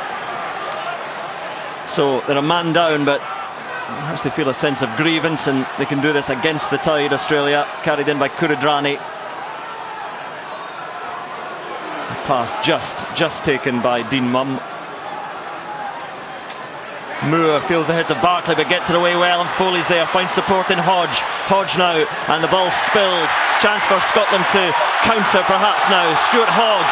So they're a man down, but perhaps they feel a sense of grievance, and they can do this against the tide. Australia, carried in by Kuridrani. Pass just taken by Dean Mumm. Moore feels the hit of Barclay but gets it away well, and Foley's there, finds support in Hodge. Hodge now, and the ball spilled. Chance for Scotland to counter perhaps now. Stuart Hogg.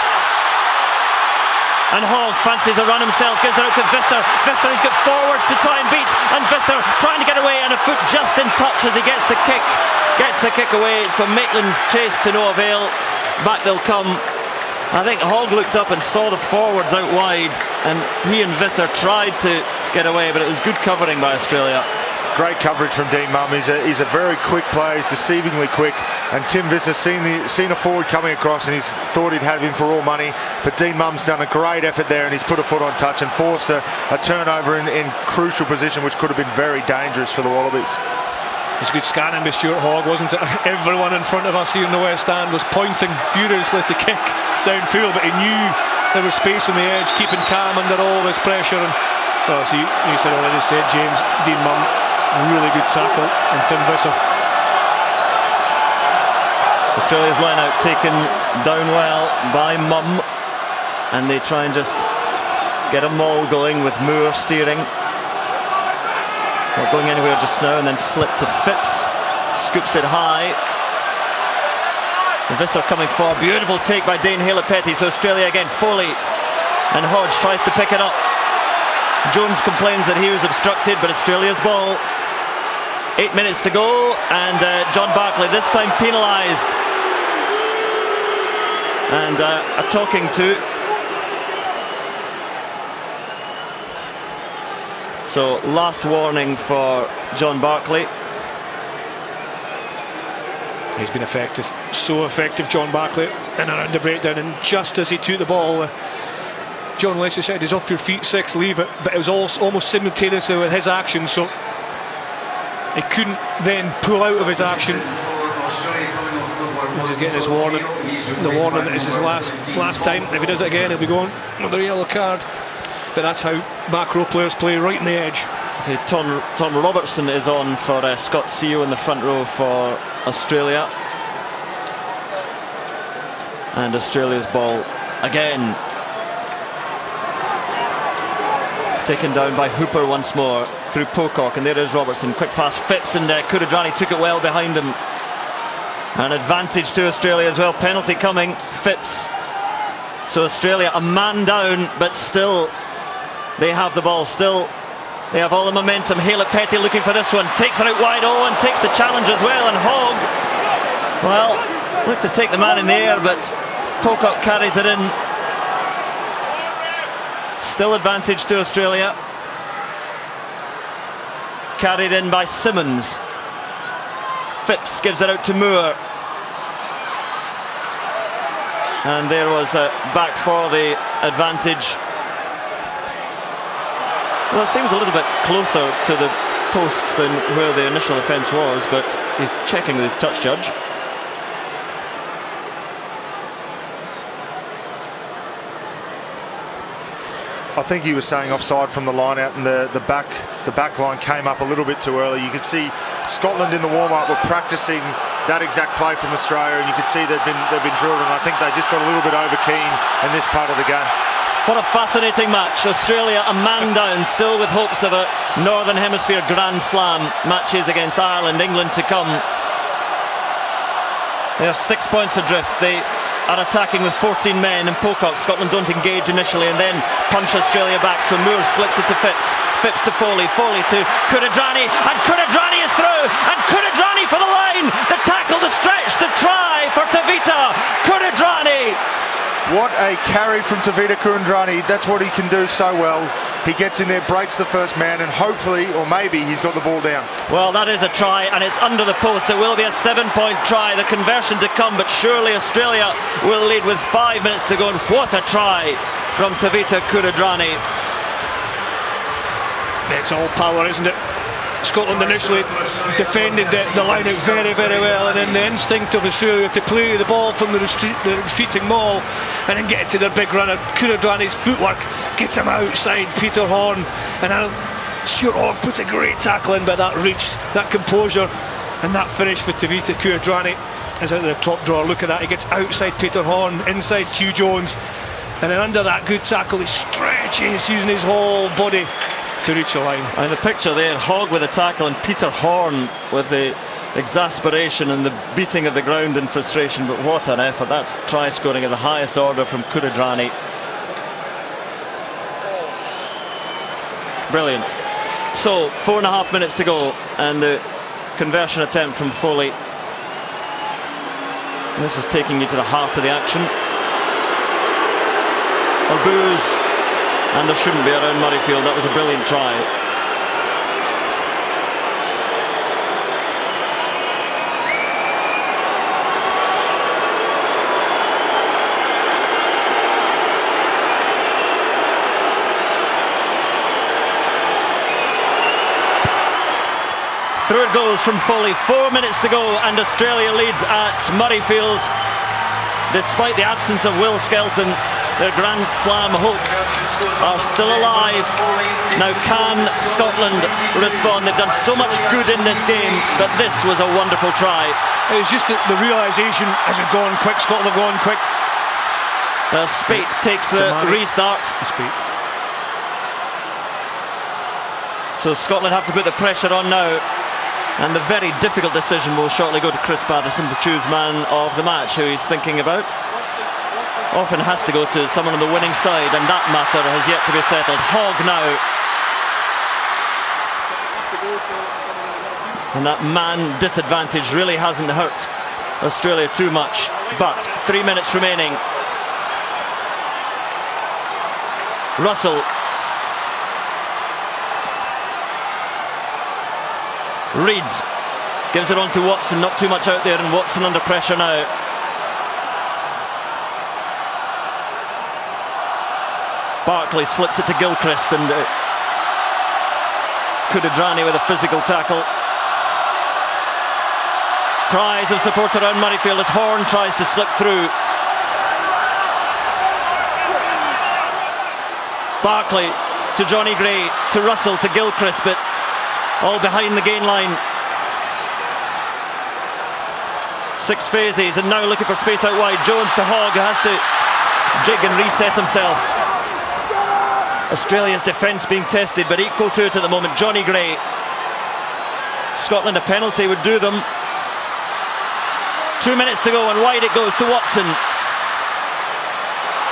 And Hogg fancies a run himself, gives it out to Visser. Visser, he's got forwards to try and beat, and Visser trying to get away, and a foot just in touch as he gets the kick. Gets the kick away, so Maitland's chase to no avail. Back they'll come. I think Hogg looked up and saw the forwards out wide, and he and Visser tried to get away, but it was good covering by Australia. Great coverage from Dean Mumm. He's a very quick player, he's deceivingly quick, and Tim Visser's seen a forward coming across and he's thought he'd have him for all money, but Dean Mumm's done a great effort there, and he's put a foot on touch and forced a turnover in crucial position, which could have been very dangerous for the Wallabies. It was good scanning by Stuart Hogg, wasn't it? Everyone in front of us here in the West Stand was pointing furiously to kick downfield, but he knew there was space on the edge, keeping calm under all this pressure. And well, so you said already said, James, Dean Mumm, really good tackle, and Tim Visser. Australia's line out taken down well by Mumm, and they try and just get a maul going with Moore steering. Not going anywhere just now, and then slip to Phipps, scoops it high. Visser coming forward, beautiful take by Dane Halett-Petty. So Australia again, Foley and Hodge tries to pick it up. Jones complains that he was obstructed, but Australia's ball. 8 minutes to go, and John Barclay this time penalised. And a talking to. So last warning for John Barclay. He's been effective, so effective, John Barclay, in around the breakdown, and just as he took the ball, John Leslie said he's off your feet, 6, leave it, but it was almost simultaneously with his action, so he couldn't then pull out of his action as he's getting his warning. The warning that is his last time. If he does it again, he'll be going with a yellow card. But that's how back row players play, right in the edge. So Tom Robertson is on for Scott Seo in the front row for Australia. And Australia's ball again. Taken down by Hooper once more through Pocock, and there is Robertson. Quick pass, Phipps, and Kuridrani took it well behind him. An advantage to Australia as well. Penalty coming, Phipps. So Australia a man down, but still they have the ball. Still they have all the momentum. Halett-Petty looking for this one, takes it out wide. Owen takes the challenge as well, and Hogg, well, looked to take the man in the air, but Pocock carries it in. Still advantage to Australia. Carried in by Simmons. Phipps gives it out to Moore. And there was back for the advantage. Well, it seems a little bit closer to the posts than where the initial offence was, but he's checking with his touch judge. I think he was saying offside from the line out, and the back line came up a little bit too early. You could see Scotland in the warm-up were practicing that exact play from Australia, and you could see they've been drilled, and I think they just got a little bit over keen in this part of the game. What a fascinating match. Australia a man down, still with hopes of a Northern Hemisphere Grand Slam matches against Ireland, England to come. They're 6 points adrift. They are attacking with 14 men, and Pocock, Scotland don't engage initially and then punch Australia back. So Moore slips it to Phipps to Foley to Kuridrani, and Kuridrani is through, and Kuridrani for the line, the tackle, the stretch, the try for Tavita Kuridrani. What a carry from Tavita Kuridrani. That's what he can do so well. He gets in there, breaks the first man, and hopefully, or maybe, he's got the ball down. Well, that is a try, and it's under the post. It will be a 7-point try, the conversion to come, but surely Australia will lead with 5 minutes to go, and what a try from Tavita Kuridrani. It's all power, isn't it? Scotland initially defended the line out very, very well, and then the instinct of Australia to play the ball from the retreating maul and then get it to their big runner. Kuridrani's footwork gets him outside Peter Horne, and Stuart Hogg puts a great tackle in, but that reach, that composure, and that finish for Tavita Kuridrani is out of the top drawer. Look at that, he gets outside Peter Horne, inside Hugh Jones, and then under that good tackle he stretches using his whole body to reach the line. And the picture there, Hogg with the tackle and Peter Horne with the exasperation and the beating of the ground in frustration. But what an effort. That's try scoring of the highest order from Kuridrani. Brilliant. So 4.5 minutes to go, and the conversion attempt from Foley. This is taking you to the heart of the action. Or booze. And there shouldn't be around Murrayfield. That was a brilliant try. Through it goes from Foley. 4 minutes to go, and Australia lead at Murrayfield. Despite the absence of Will Skelton, their Grand Slam hopes are still alive. Now, can Scotland respond? They've done so much good in this game, but this was a wonderful try. It was just the realisation as we've gone quick, Scotland have gone quick. Spate takes the restart. So Scotland have to put the pressure on now, and the very difficult decision will shortly go to Chris Patterson to choose man of the match, who he's thinking about. Often has to go to someone on the winning side, and that matter has yet to be settled. Hogg now. And that man disadvantage really hasn't hurt Australia too much. But 3 minutes remaining. Russell. Reid gives it on to Watson, not too much out there, and Watson under pressure now. Barkley slips it to Gilchrist, and Kuridrani with a physical tackle. Cries of support around Murrayfield as Horne tries to slip through. Barkley to Johnny Gray, to Russell, to Gilchrist, but all behind the gain line. 6 phases, and now looking for space out wide. Jones to Hogg, who has to jig and reset himself. Australia's defence being tested, but equal to it at the moment. Johnny Gray. Scotland, a penalty would do them. 2 minutes to go, and wide it goes to Watson.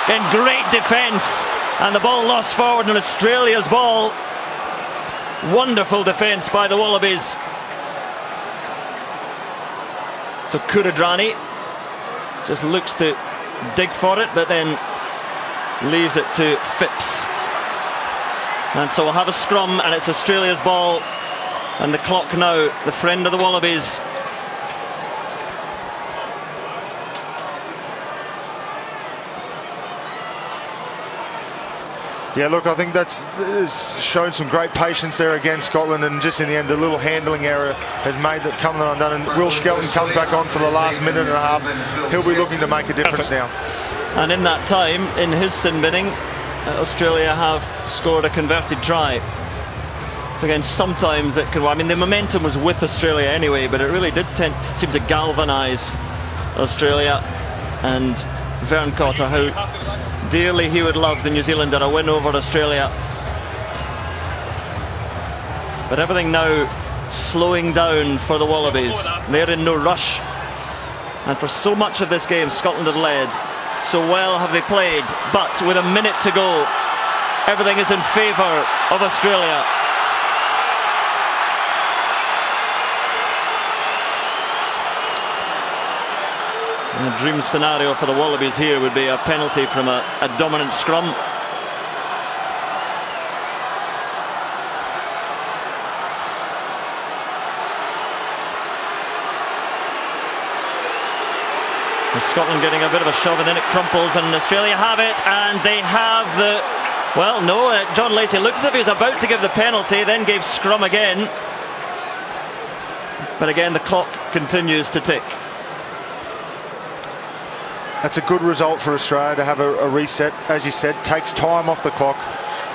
Again, great defence, and the ball lost forward, and Australia's ball. Wonderful defence by the Wallabies. So Kuridrani just looks to dig for it, but then leaves it to Phipps. And so we'll have a scrum, and it's Australia's ball, and the clock now, the friend of the Wallabies. Yeah, look, I think that's shown some great patience there against Scotland, and just in the end, the little handling error has made that come undone. And Will Skelton comes back on for the last minute and a half. He'll be looking to make a difference now. And in that time, in his sin binning, Australia have scored a converted try. So again, sometimes it could. I mean, the momentum was with Australia anyway, but it really did seem to galvanise Australia. And Vern Cotter, how dearly he would love the New Zealander, a win over Australia. But everything now slowing down for the Wallabies. They're in no rush. And for so much of this game, Scotland have led. So well have they played. But with a minute to go, everything is in favour of Australia. And the dream scenario for the Wallabies here would be a penalty from a dominant scrum. And Scotland getting a bit of a shove, and then it crumples, and Australia have it, and they have the... Well, no, John Lacey looks as if he was about to give the penalty, then gave scrum again. But again, the clock continues to tick. That's a good result for Australia to have a reset. As you said, takes time off the clock,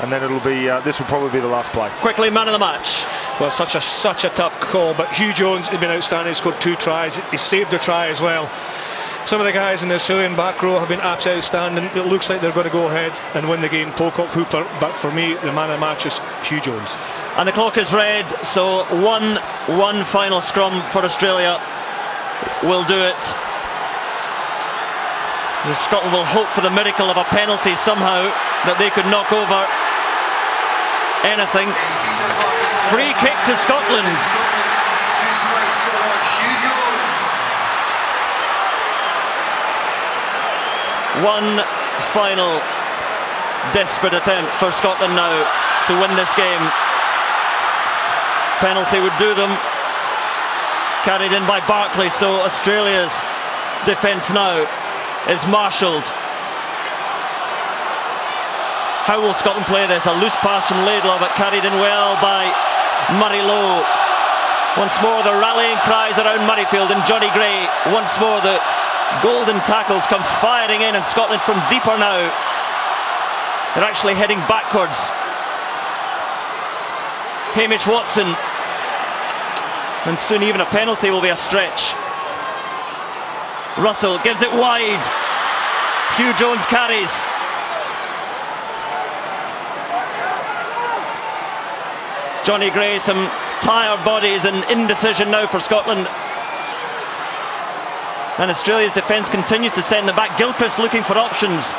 and then it'll be this will probably be the last play. Quickly, man of the match. Well, such a tough call, but Hugh Jones has been outstanding. He scored 2 tries. He saved a try as well. Some of the guys in the Australian back row have been absolutely outstanding. It looks like they're going to go ahead and win the game. Pocock, Hooper, but for me, the man of the match is Hugh Jones. And the clock is red, so one final scrum for Australia will do it. Scotland will hope for the miracle of a penalty somehow, that they could knock over anything. Free kick to Scotland. One final desperate attempt for Scotland now to win this game. Penalty would do them. Carried in by Barkley, so Australia's defence now is marshalled. How will Scotland play this? A loose pass from Laidlaw, but carried in well by Murray Lowe. Once more the rallying cries around Murrayfield, and Johnny Gray. Once more the golden tackles come firing in, and Scotland from deeper now. They're actually heading backwards. Hamish Watson, and soon even a penalty will be a stretch. Russell gives it wide. Hugh Jones carries. Johnny Gray, some tired bodies and indecision now for Scotland. And Australia's defence continues to send them back. Gilchrist looking for options.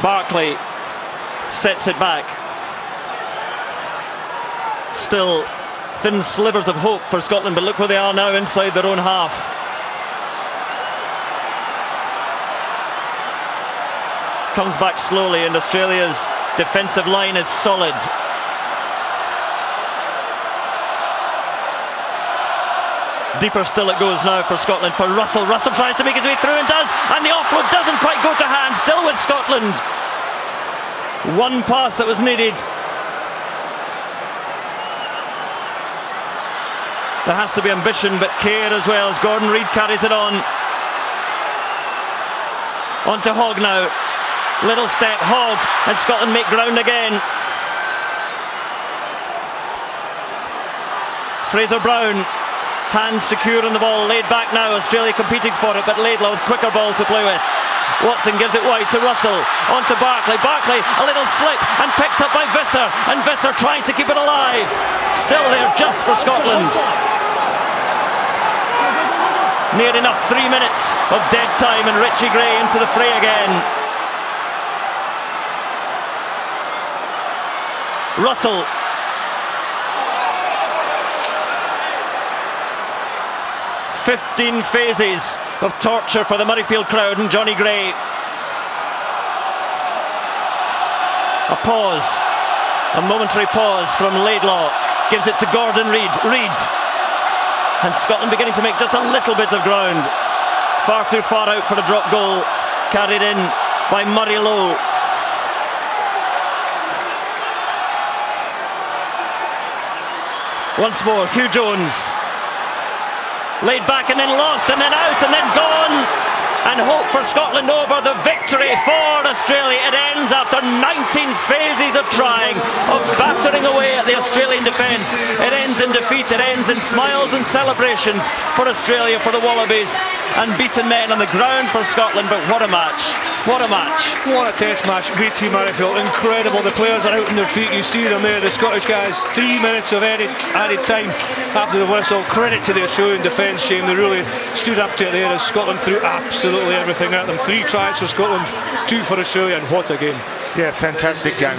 Barkley sets it back. Still thin slivers of hope for Scotland, but look where they are now inside their own half. Comes back slowly, and Australia's defensive line is solid. Deeper still it goes now for Scotland, for Russell. Russell tries to make his way through and does, and the offload doesn't quite go to hand. Still with Scotland. One pass that was needed. There has to be ambition, but care as well, as Gordon Reid carries it on. On to Hogg now. Little step, Hogg, and Scotland make ground again. Fraser Brown, hands secure on the ball, laid back now. Australia competing for it, but Laidlaw with quicker ball to play with. Watson gives it wide to Russell, on to Barkley. Barkley, a little slip, and picked up by Visser, and Visser trying to keep it alive. Still there just for Scotland. Near enough 3 minutes of dead time, and Richie Gray into the fray again. Russell. "15 phases of torture for the Murrayfield crowd and Johnny Gray." A pause, a momentary pause from Laidlaw. Gives it to Gordon Reid. And Scotland beginning to make just a little bit of ground. Far too far out for a drop goal. Carried in by Murray Lowe. Once more, Hugh Jones. Laid back and then lost, and then out, and then gone. And hope for Scotland over. The victory for Australia. It ends after 19 phases of trying, of battering away at the Australian defence. It ends in defeat, it ends in smiles and celebrations for Australia, for the Wallabies, and beaten men on the ground for Scotland. But what a match, what a match. What a test match. Great team Murrayfield, incredible. The players are out on their feet, you see them there, the Scottish guys. 3 minutes of added time after the whistle. Credit to the Australian defence, Shane, they really stood up to it there as Scotland threw absolutely everything at them. 3 tries for Scotland, 2 for Australia, and what a game. Yeah, fantastic game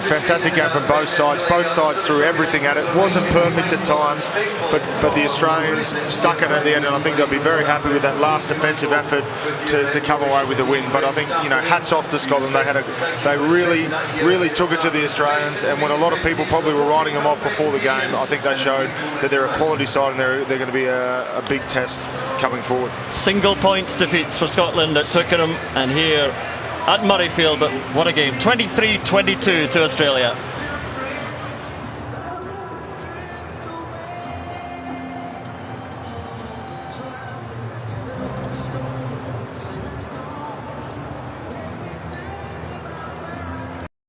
from both sides. Both sides threw everything at it. Wasn't perfect at times, but the Australians stuck it at the end, and I think they'll be very happy with that last defensive effort to come away with the win. But I think, you know, hats off to Scotland. They really took it to the Australians, and when a lot of people probably were writing them off before the game, I think they showed that they're a quality side, and they're going to be a big test coming forward. Single points defeats for Scotland at Twickenham and here at Murrayfield, but what a game. 23-22 to Australia.